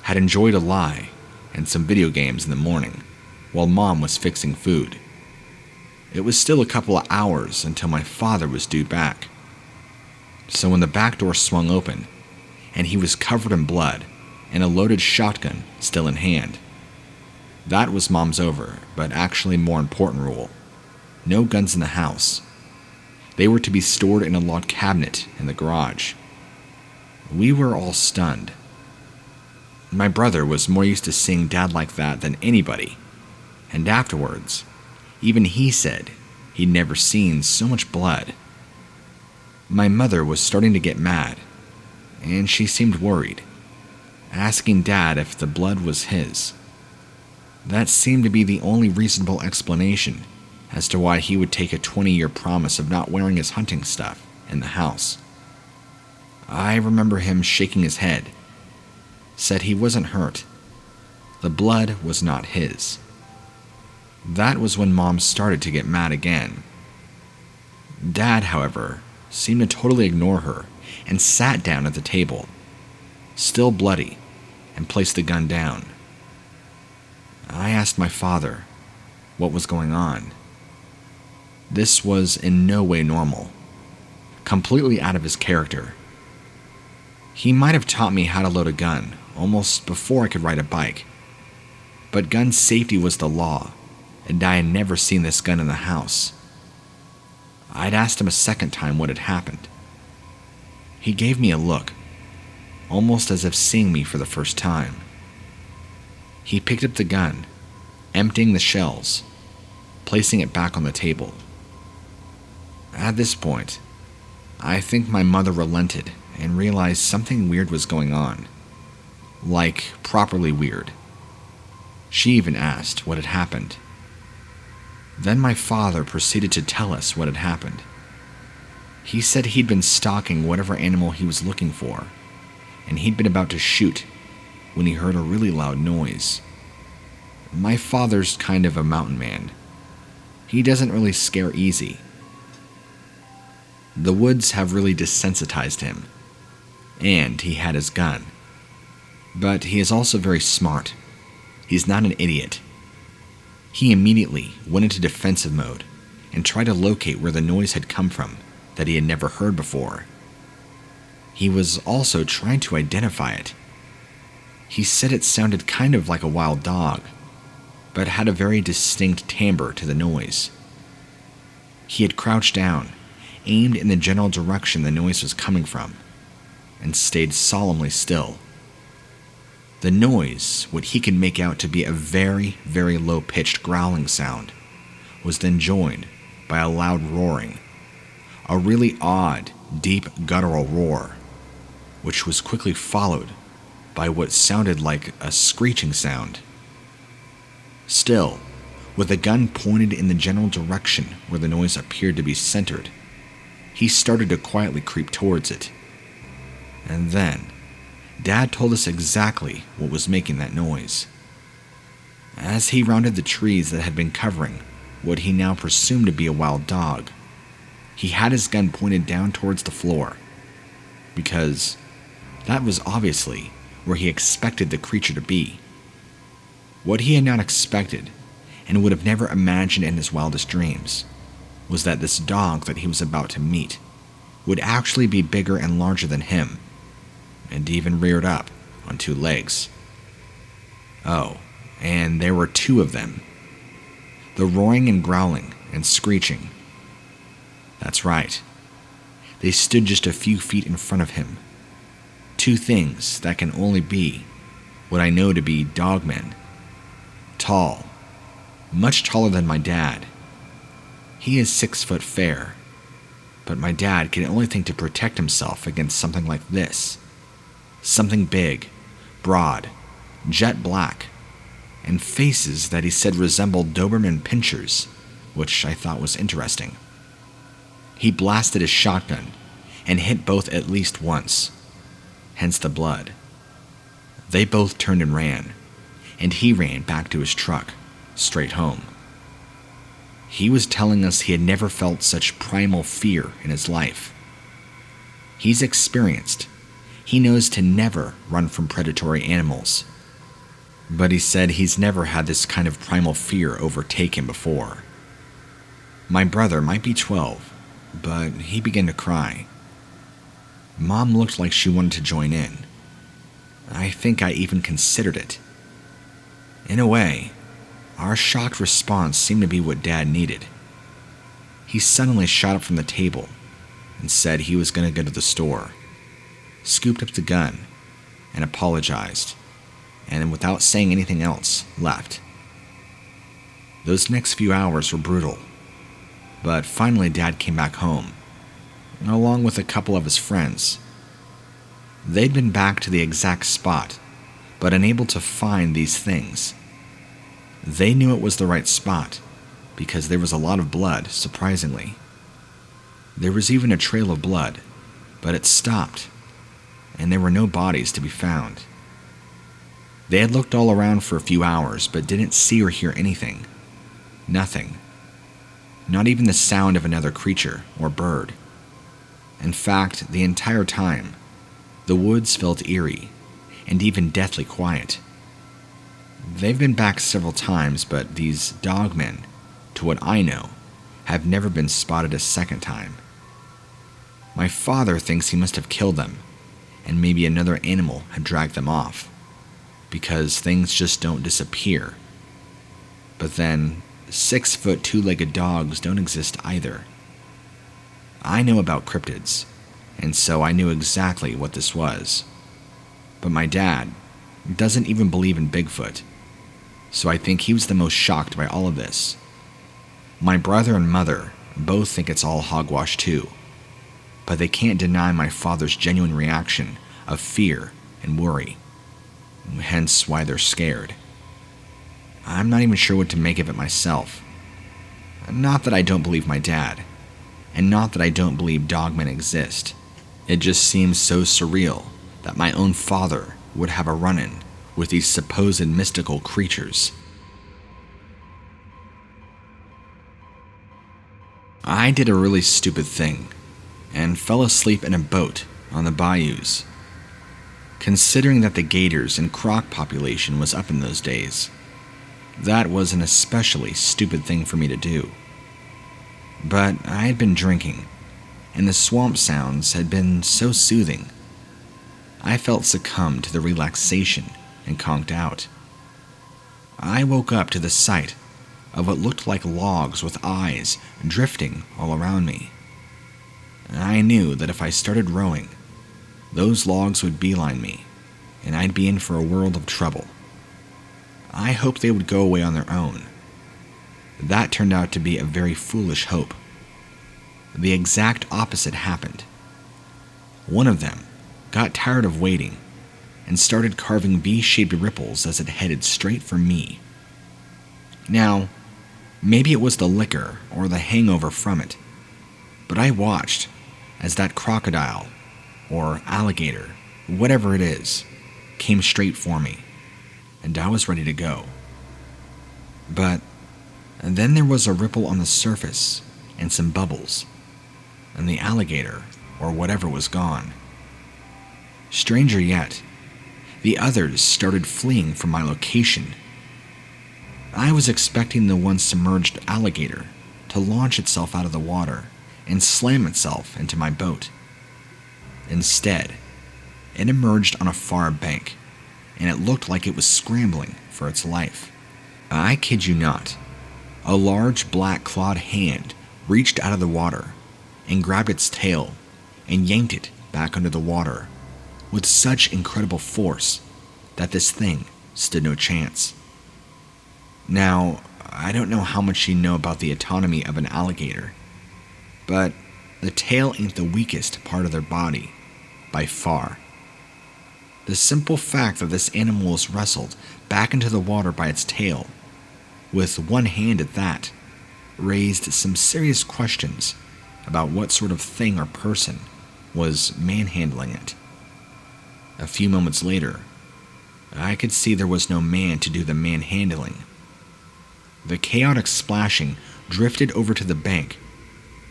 had enjoyed a lie and some video games in the morning while Mom was fixing food. It was still a couple of hours until my father was due back. So when the back door swung open, and he was covered in blood and a loaded shotgun still in hand, that was Mom's over, but actually more important rule: no guns in the house. They were to be stored in a locked cabinet in the garage. We were all stunned. My brother was more used to seeing Dad like that than anybody, and afterwards, even he said he'd never seen so much blood. My mother was starting to get mad, and she seemed worried, asking Dad if the blood was his. That seemed to be the only reasonable explanation as to why he would take a 20-year promise of not wearing his hunting stuff in the house. I remember him shaking his head, said he wasn't hurt. The blood was not his. That was when Mom started to get mad again. Dad, however, seemed to totally ignore her and sat down at the table, still bloody, and placed the gun down. I asked my father what was going on. This was in no way normal, completely out of his character. He might have taught me how to load a gun almost before I could ride a bike, but gun safety was the law, and I had never seen this gun in the house. I'd asked him a second time what had happened. He gave me a look, almost as if seeing me for the first time. He picked up the gun, emptying the shells, placing it back on the table. At this point, I think my mother relented and realized something weird was going on. Like, properly weird. She even asked what had happened. Then my father proceeded to tell us what had happened. He said he'd been stalking whatever animal he was looking for, and he'd been about to shoot when he heard a really loud noise. My father's kind of a mountain man. He doesn't really scare easy. The woods have really desensitized him, and he had his gun. But he is also very smart. He's not an idiot. He immediately went into defensive mode and tried to locate where the noise had come from that he had never heard before. He was also trying to identify it. He said it sounded kind of like a wild dog, but had a very distinct timbre to the noise. He had crouched down, aimed in the general direction the noise was coming from, and stayed solemnly still. The noise, what he could make out to be a very, very low-pitched growling sound, was then joined by a loud roaring, a really odd, deep guttural roar, which was quickly followed by what sounded like a screeching sound. Still, with the gun pointed in the general direction where the noise appeared to be centered, he started to quietly creep towards it. And then, Dad told us exactly what was making that noise. As he rounded the trees that had been covering what he now presumed to be a wild dog, he had his gun pointed down towards the floor, because that was obviously where he expected the creature to be. What he had not expected, and would have never imagined in his wildest dreams, was that this dog that he was about to meet would actually be bigger and larger than him, and even reared up on two legs. Oh, and there were two of them, the roaring and growling and screeching. That's right. They stood just a few feet in front of him. Two things that can only be what I know to be dogmen. Tall, much taller than my dad. He is 6 foot fair, but my dad can only think to protect himself against something like this. Something big, broad, jet black, and faces that he said resembled Doberman pinschers, which I thought was interesting. He blasted his shotgun and hit both at least once, hence the blood. They both turned and ran, and he ran back to his truck, straight home. He was telling us he had never felt such primal fear in his life. He's experienced. He knows to never run from predatory animals. But he said he's never had this kind of primal fear overtake him before. My brother might be 12, but he began to cry. Mom looked like she wanted to join in. I think I even considered it. In a way, our shocked response seemed to be what Dad needed. He suddenly shot up from the table and said he was going to go to the store, scooped up the gun, and apologized, and without saying anything else, left. Those next few hours were brutal, but finally Dad came back home, along with a couple of his friends. They'd been back to the exact spot, but unable to find these things. They knew it was the right spot, because there was a lot of blood, surprisingly. There was even a trail of blood, but it stopped, and there were no bodies to be found. They had looked all around for a few hours, but didn't see or hear anything. Nothing. Not even the sound of another creature or bird. In fact, the entire time, the woods felt eerie, and even deathly quiet. They've been back several times, but these dogmen, to what I know, have never been spotted a second time. My father thinks he must have killed them, and maybe another animal had dragged them off, because things just don't disappear. But then, 6 foot 2-legged dogs don't exist either. I know about cryptids, and so I knew exactly what this was. But my dad doesn't even believe in Bigfoot, so I think he was the most shocked by all of this. My brother and mother both think it's all hogwash too, but they can't deny my father's genuine reaction of fear and worry, hence why they're scared. I'm not even sure what to make of it myself. Not that I don't believe my dad, and not that I don't believe dogmen exist. It just seems so surreal that my own father would have a run-in with these supposed mystical creatures. I did a really stupid thing, and fell asleep in a boat on the bayous. Considering that the gators and croc population was up in those days, that was an especially stupid thing for me to do. But I had been drinking, and the swamp sounds had been so soothing. I felt succumbed to the relaxation and conked out. I woke up to the sight of what looked like logs with eyes drifting all around me. I knew that if I started rowing, those logs would beeline me, and I'd be in for a world of trouble. I hoped they would go away on their own. That turned out to be a very foolish hope. The exact opposite happened. One of them got tired of waiting and started carving V-shaped ripples as it headed straight for me. Now, maybe it was the liquor or the hangover from it, but I watched as that crocodile, or alligator, whatever it is, came straight for me, and I was ready to go. But then there was a ripple on the surface and some bubbles, and the alligator, or whatever, was gone. Stranger yet, the others started fleeing from my location. I was expecting the once submerged alligator to launch itself out of the water and slam itself into my boat. Instead, it emerged on a far bank, and it looked like it was scrambling for its life. I kid you not, A large black clawed hand reached out of the water and grabbed its tail and yanked it back under the water with such incredible force that this thing stood no chance. Now, I don't know how much you know about the autonomy of an alligator, but the tail ain't the weakest part of their body, by far. The simple fact that this animal was wrestled back into the water by its tail, with one hand at that, raised some serious questions about what sort of thing or person was manhandling it. A few moments later, I could see there was no man to do the manhandling. The chaotic splashing drifted over to the bank,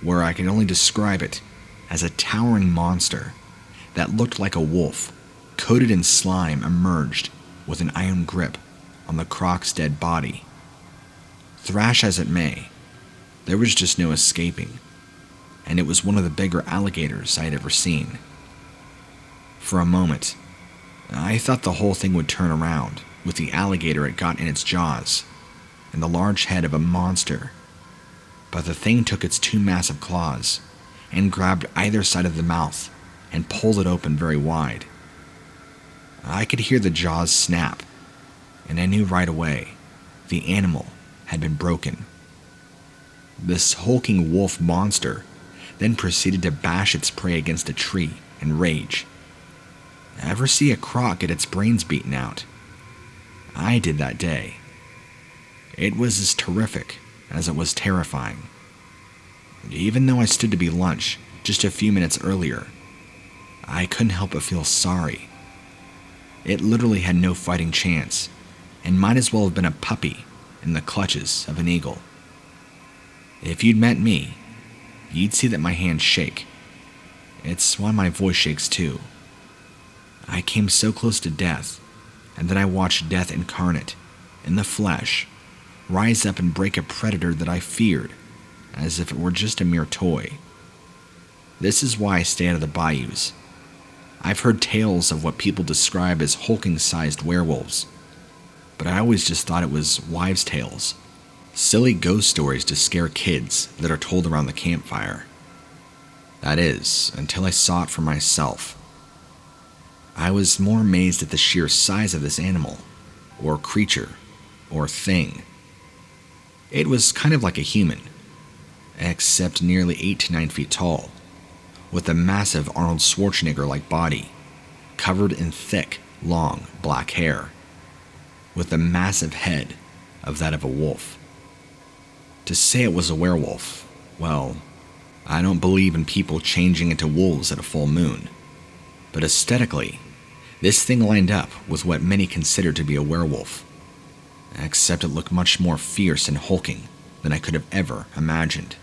where I could only describe it as a towering monster that looked like a wolf, coated in slime, emerged with an iron grip on the croc's dead body. Thrash as it may, there was just no escaping, and it was one of the bigger alligators I had ever seen. For a moment, I thought the whole thing would turn around with the alligator it got in its jaws and the large head of a monster, but the thing took its two massive claws and grabbed either side of the mouth and pulled it open very wide. I could hear the jaws snap, and I knew right away the animal had been broken. This hulking wolf monster then proceeded to bash its prey against a tree in rage. Ever see a croc get its brains beaten out? I did that day. It was as terrific as it was terrifying. Even though I stood to be lunch just a few minutes earlier, I couldn't help but feel sorry. It literally had no fighting chance, and might as well have been a puppy in the clutches of an eagle. If you'd met me, you'd see that my hands shake. It's why my voice shakes too. I came so close to death, and then I watched death incarnate, in the flesh, rise up and break a predator that I feared, as if it were just a mere toy. This is why I stay out of the bayous. I've heard tales of what people describe as hulking-sized werewolves, but I always just thought it was wives' tales, silly ghost stories to scare kids that are told around the campfire. That is, until I saw it for myself. I was more amazed at the sheer size of this animal, or creature, or thing. It was kind of like a human, except nearly 8 to 9 feet tall, with a massive Arnold Schwarzenegger-like body, covered in thick, long, black hair, with a massive head of that of a wolf. To say it was a werewolf, well, I don't believe in people changing into wolves at a full moon, but aesthetically, this thing lined up with what many consider to be a werewolf, except it looked much more fierce and hulking than I could have ever imagined.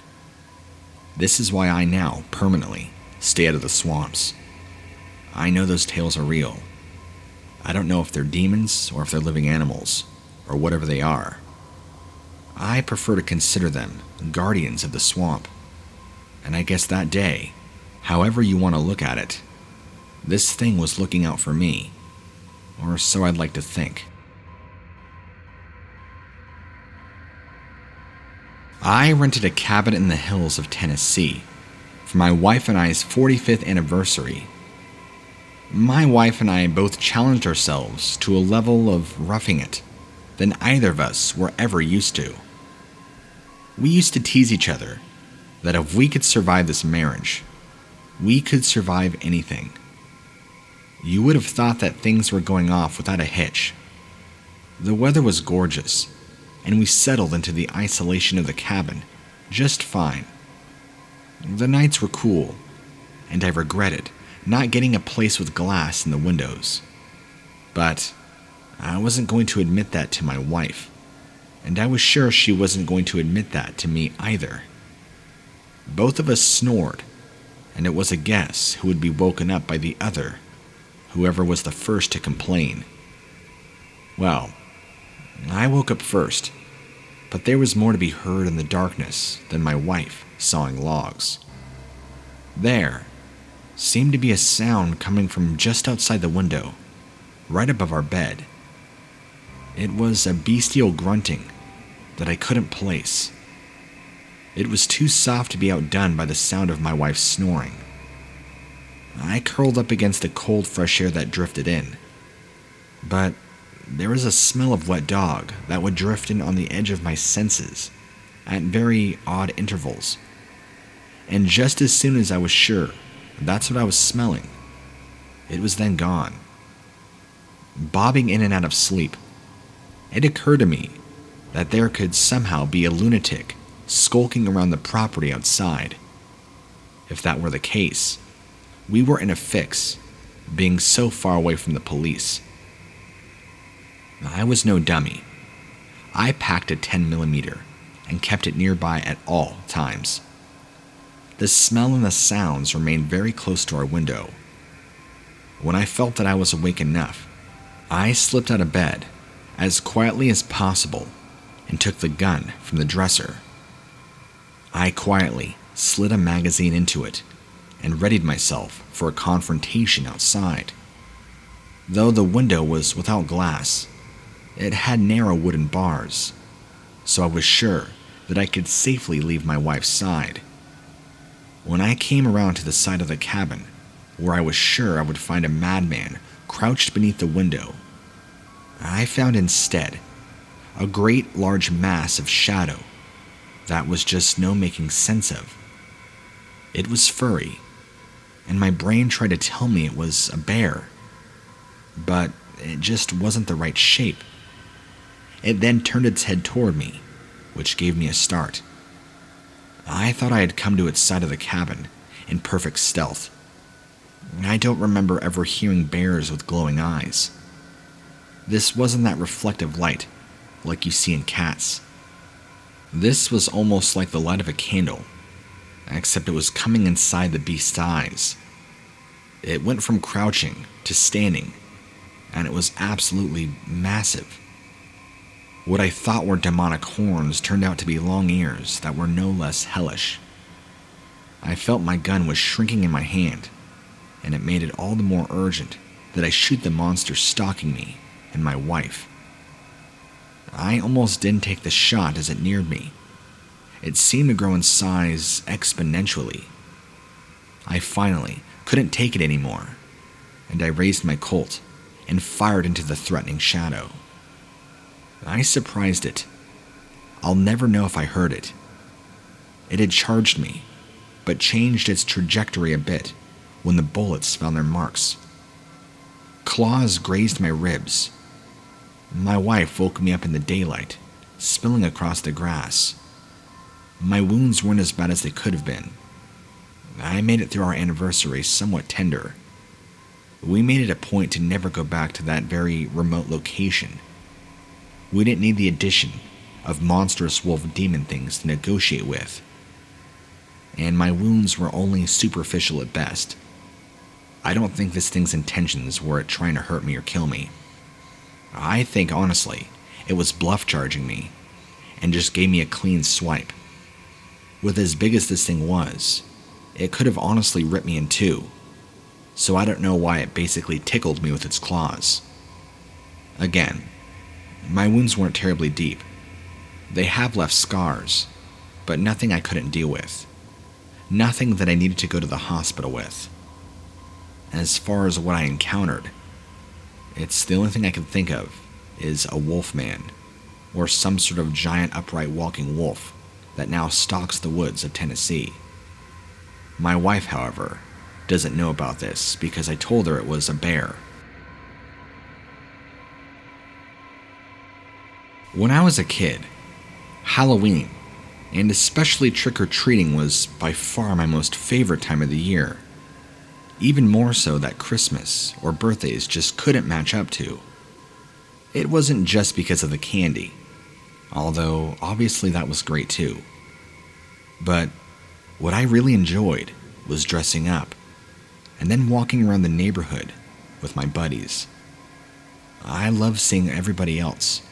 This is why I now, permanently, stay out of the swamps. I know those tales are real. I don't know if they're demons or if they're living animals, or whatever they are. I prefer to consider them guardians of the swamp. And I guess that day, however you want to look at it, this thing was looking out for me, or so I'd like to think. I rented a cabin in the hills of Tennessee for my wife and I's 45th anniversary. My wife and I both challenged ourselves to a level of roughing it than either of us were ever used to. We used to tease each other that if we could survive this marriage, we could survive anything. You would have thought that things were going off without a hitch. The weather was gorgeous, and we settled into the isolation of the cabin just fine. The nights were cool, and I regretted not getting a place with glass in the windows. But I wasn't going to admit that to my wife, and I was sure she wasn't going to admit that to me either. Both of us snored, and it was a guess who would be woken up by the other, whoever was the first to complain. Well, I woke up first, but there was more to be heard in the darkness than my wife sawing logs. There seemed to be a sound coming from just outside the window, right above our bed. It was a bestial grunting that I couldn't place. It was too soft to be outdone by the sound of my wife snoring. I curled up against the cold, fresh air that drifted in. But there was a smell of wet dog that would drift in on the edge of my senses at very odd intervals. And just as soon as I was sure that's what I was smelling, it was then gone. Bobbing in and out of sleep, it occurred to me that there could somehow be a lunatic skulking around the property outside. If that were the case, we were in a fix, being so far away from the police. I was no dummy. I packed a 10mm and kept it nearby at all times. The smell and the sounds remained very close to our window. When I felt that I was awake enough, I slipped out of bed as quietly as possible and took the gun from the dresser. I quietly slid a magazine into it and readied myself for a confrontation outside. Though the window was without glass, it had narrow wooden bars, so I was sure that I could safely leave my wife's side. When I came around to the side of the cabin, where I was sure I would find a madman crouched beneath the window, I found instead a great large mass of shadow that was just no making sense of. It was furry, and my brain tried to tell me it was a bear, but it just wasn't the right shape. It then turned its head toward me, which gave me a start. I thought I had come to its side of the cabin in perfect stealth. I don't remember ever hearing bears with glowing eyes. This wasn't that reflective light like you see in cats. This was almost like the light of a candle, except it was coming inside the beast's eyes. It went from crouching to standing, and it was absolutely massive. What I thought were demonic horns turned out to be long ears that were no less hellish. I felt my gun was shrinking in my hand, and it made it all the more urgent that I shoot the monster stalking me and my wife. I almost didn't take the shot as it neared me. It seemed to grow in size exponentially. I finally couldn't take it anymore, and I raised my Colt and fired into the threatening shadow. I surprised it. I'll never know if I heard it. It had charged me, but changed its trajectory a bit when the bullets found their marks. Claws grazed my ribs. My wife woke me up in the daylight, spilling across the grass. My wounds weren't as bad as they could have been. I made it through our anniversary somewhat tender. We made it a point to never go back to that very remote location. We didn't need the addition of monstrous wolf demon things to negotiate with. And my wounds were only superficial at best. I don't think this thing's intentions were it trying to hurt me or kill me. I think, honestly, it was bluff charging me, and just gave me a clean swipe. With as big as this thing was, it could have honestly ripped me in two, so I don't know why it basically tickled me with its claws. Again, my wounds weren't terribly deep. They have left scars, but nothing I couldn't deal with. Nothing that I needed to go to the hospital with. As far as what I encountered, it's the only thing I can think of is a wolf man, or some sort of giant upright walking wolf that now stalks the woods of Tennessee. My wife, however, doesn't know about this because I told her it was a bear. When I was a kid, Halloween, and especially trick-or-treating, was by far my most favorite time of the year. Even more so that Christmas or birthdays just couldn't match up to. It wasn't just because of the candy, although obviously that was great too. But what I really enjoyed was dressing up, and then walking around the neighborhood with my buddies. I love seeing everybody else,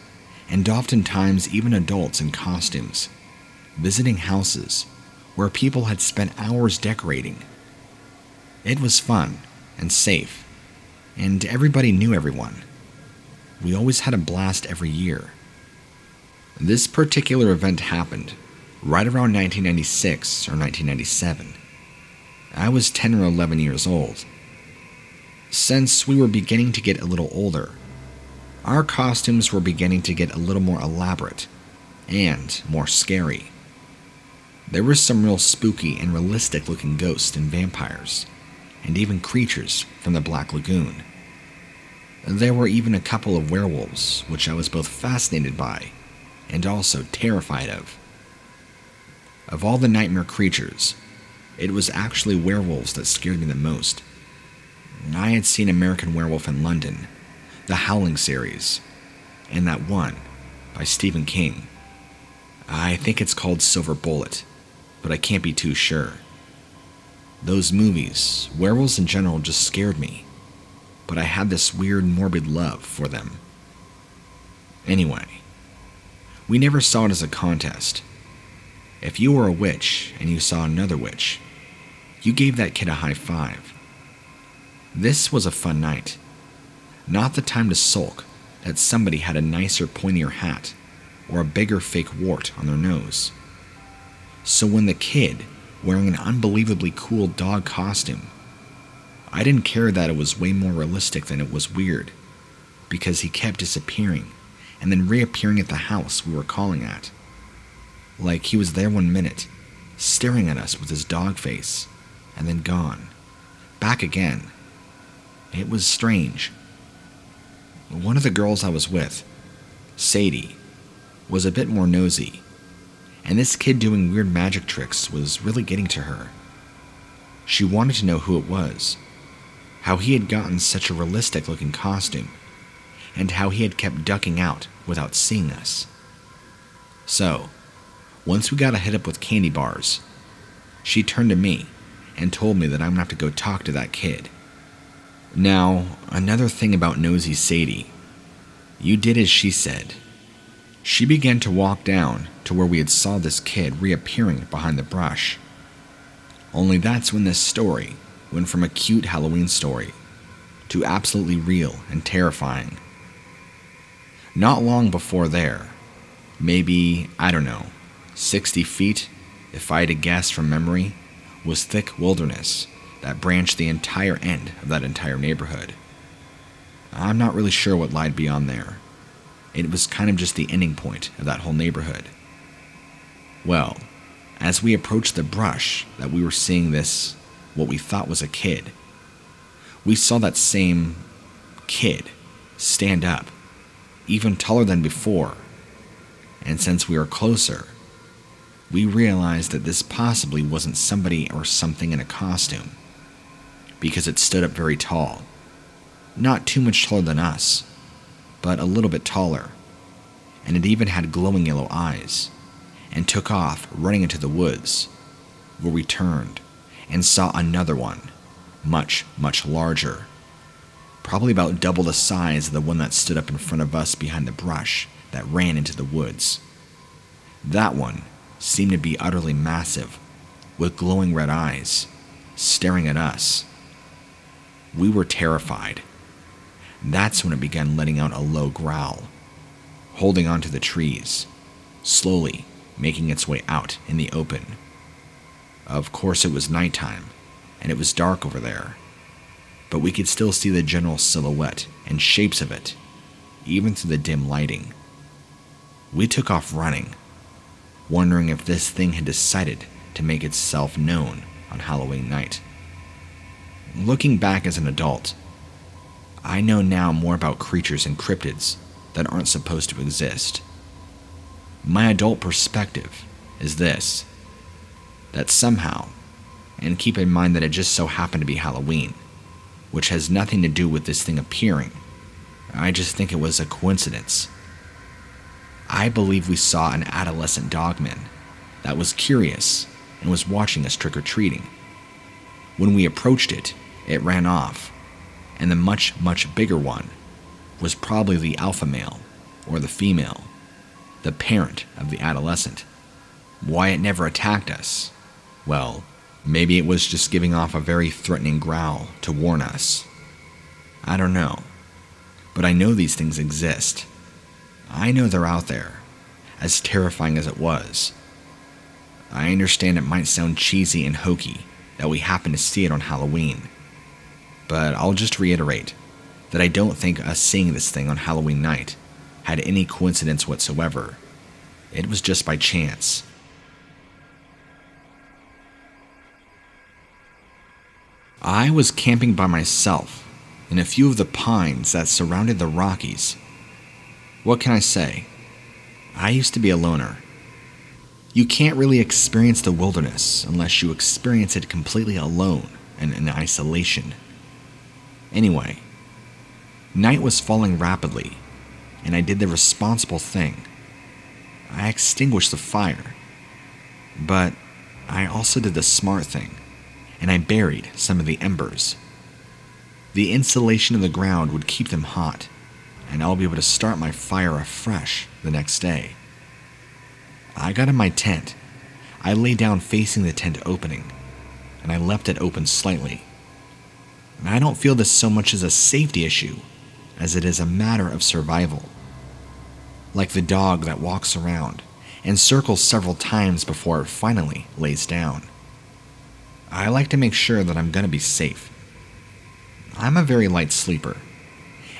and oftentimes even adults in costumes, visiting houses where people had spent hours decorating. It was fun and safe, and everybody knew everyone. We always had a blast every year. This particular event happened right around 1996 or 1997. I was 10 or 11 years old. Since we were beginning to get a little older, our costumes were beginning to get a little more elaborate and more scary. There were some real spooky and realistic looking ghosts and vampires, and even creatures from the Black Lagoon. There were even a couple of werewolves, which I was both fascinated by and also terrified of. Of all the nightmare creatures, it was actually werewolves that scared me the most. I had seen American Werewolf in London, the Howling series, and that one by Stephen King. I think it's called Silver Bullet, but I can't be too sure. Those movies, werewolves in general, just scared me, but I had this weird morbid love for them. Anyway, we never saw it as a contest. If you were a witch and you saw another witch, you gave that kid a high five. This was a fun night. Not the time to sulk that somebody had a nicer, pointier hat or a bigger fake wart on their nose. So when the kid, wearing an unbelievably cool dog costume, I didn't care that it was way more realistic than it was weird, because he kept disappearing and then reappearing at the house we were calling at. Like he was there 1 minute, staring at us with his dog face, and then gone, back again. It was strange. One of the girls I was with, Sadie, was a bit more nosy, and this kid doing weird magic tricks was really getting to her. She wanted to know who it was, how he had gotten such a realistic looking costume, and how he had kept ducking out without seeing us. So, once we got a hit up with candy bars, she turned to me and told me that I'm gonna have to go talk to that kid. Now, another thing about nosy Sadie, you did as she said. She began to walk down to where we had saw this kid reappearing behind the brush. Only that's when this story went from a cute Halloween story to absolutely real and terrifying. Not long before there, maybe, 60 feet, if I had to guess from memory, was thick wilderness that branched the entire end of that entire neighborhood. I'm not really sure what lied beyond there. It was kind of just the ending point of that whole neighborhood. Well, as we approached the brush that we were seeing this, what we thought was a kid, we saw that same kid stand up, even taller than before, and since we were closer, we realized that this possibly wasn't somebody or something in a costume, because it stood up very tall. Not too much taller than us, but a little bit taller, and it even had glowing yellow eyes, and took off running into the woods, where we turned and saw another one, much, much larger, probably about double the size of the one that stood up in front of us behind the brush that ran into the woods. That one seemed to be utterly massive, with glowing red eyes, staring at us. We were terrified. That's when it began letting out a low growl, holding onto the trees, slowly making its way out in the open. Of course it was nighttime, and it was dark over there, but we could still see the general silhouette and shapes of it, even through the dim lighting. We took off running, wondering if this thing had decided to make itself known on Halloween night. Looking back as an adult, I know now more about creatures and cryptids that aren't supposed to exist. My adult perspective is this, that somehow, and keep in mind that it just so happened to be Halloween, which has nothing to do with this thing appearing, I just think it was a coincidence. I believe we saw an adolescent dogman that was curious and was watching us trick-or-treating. When we approached it, it ran off, and the much, much bigger one was probably the alpha male, or the female, the parent of the adolescent. Why it never attacked us? Well, maybe it was just giving off a very threatening growl to warn us. I don't know, but I know these things exist. I know they're out there, as terrifying as it was. I understand it might sound cheesy and hokey that we happened to see it on Halloween, but I'll just reiterate that I don't think us seeing this thing on Halloween night had any coincidence whatsoever. It was just by chance. I was camping by myself in a few of the pines that surrounded the Rockies. What can I say? I used to be a loner. You can't really experience the wilderness unless you experience it completely alone and in isolation. Anyway, night was falling rapidly, and I did the responsible thing. I extinguished the fire, but I also did the smart thing, and I buried some of the embers. The insulation of the ground would keep them hot, and I'll be able to start my fire afresh the next day. I got in my tent. I lay down facing the tent opening, and I left it open slightly. I don't feel this so much as a safety issue as it is a matter of survival. Like the dog that walks around and circles several times before it finally lays down. I like to make sure that I'm going to be safe. I'm a very light sleeper,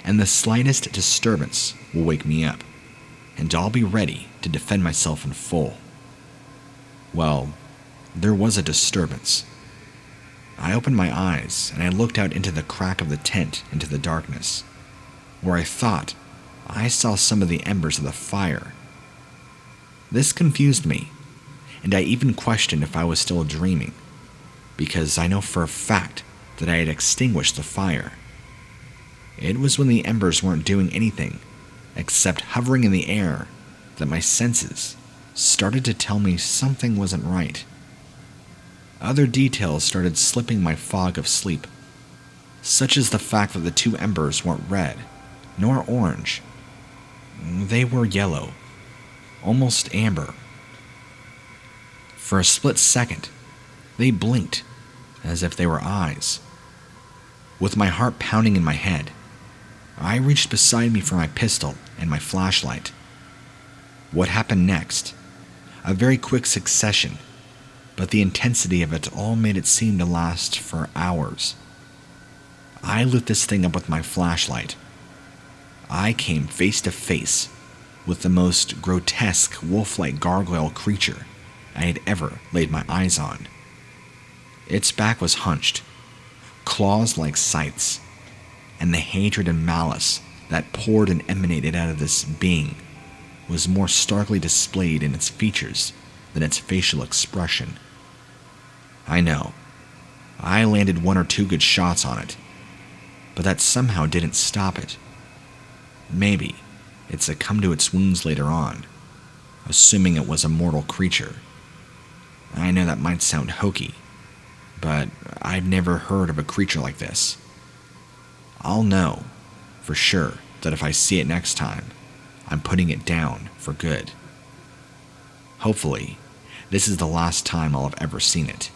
and the slightest disturbance will wake me up, and I'll be ready to defend myself in full. Well, there was a disturbance. I opened my eyes and I looked out into the crack of the tent into the darkness, where I thought I saw some of the embers of the fire. This confused me, and I even questioned if I was still dreaming, because I know for a fact that I had extinguished the fire. It was when the embers weren't doing anything except hovering in the air that my senses started to tell me something wasn't right. Other details started slipping my fog of sleep, such as the fact that the two embers weren't red, nor orange. They were yellow, almost amber. For a split second, they blinked as if they were eyes. With my heart pounding in my head, I reached beside me for my pistol and my flashlight. What happened next? A very quick succession, but the intensity of it all made it seem to last for hours. I lit this thing up with my flashlight. I came face to face with the most grotesque wolf-like gargoyle creature I had ever laid my eyes on. Its back was hunched, claws like scythes, and the hatred and malice that poured and emanated out of this being was more starkly displayed in its features than its facial expression. I know, I landed one or two good shots on it, but that somehow didn't stop it. Maybe it succumbed to its wounds later on, assuming it was a mortal creature. I know that might sound hokey, but I've never heard of a creature like this. I'll know, for sure, that if I see it next time, I'm putting it down for good. Hopefully, this is the last time I'll have ever seen it.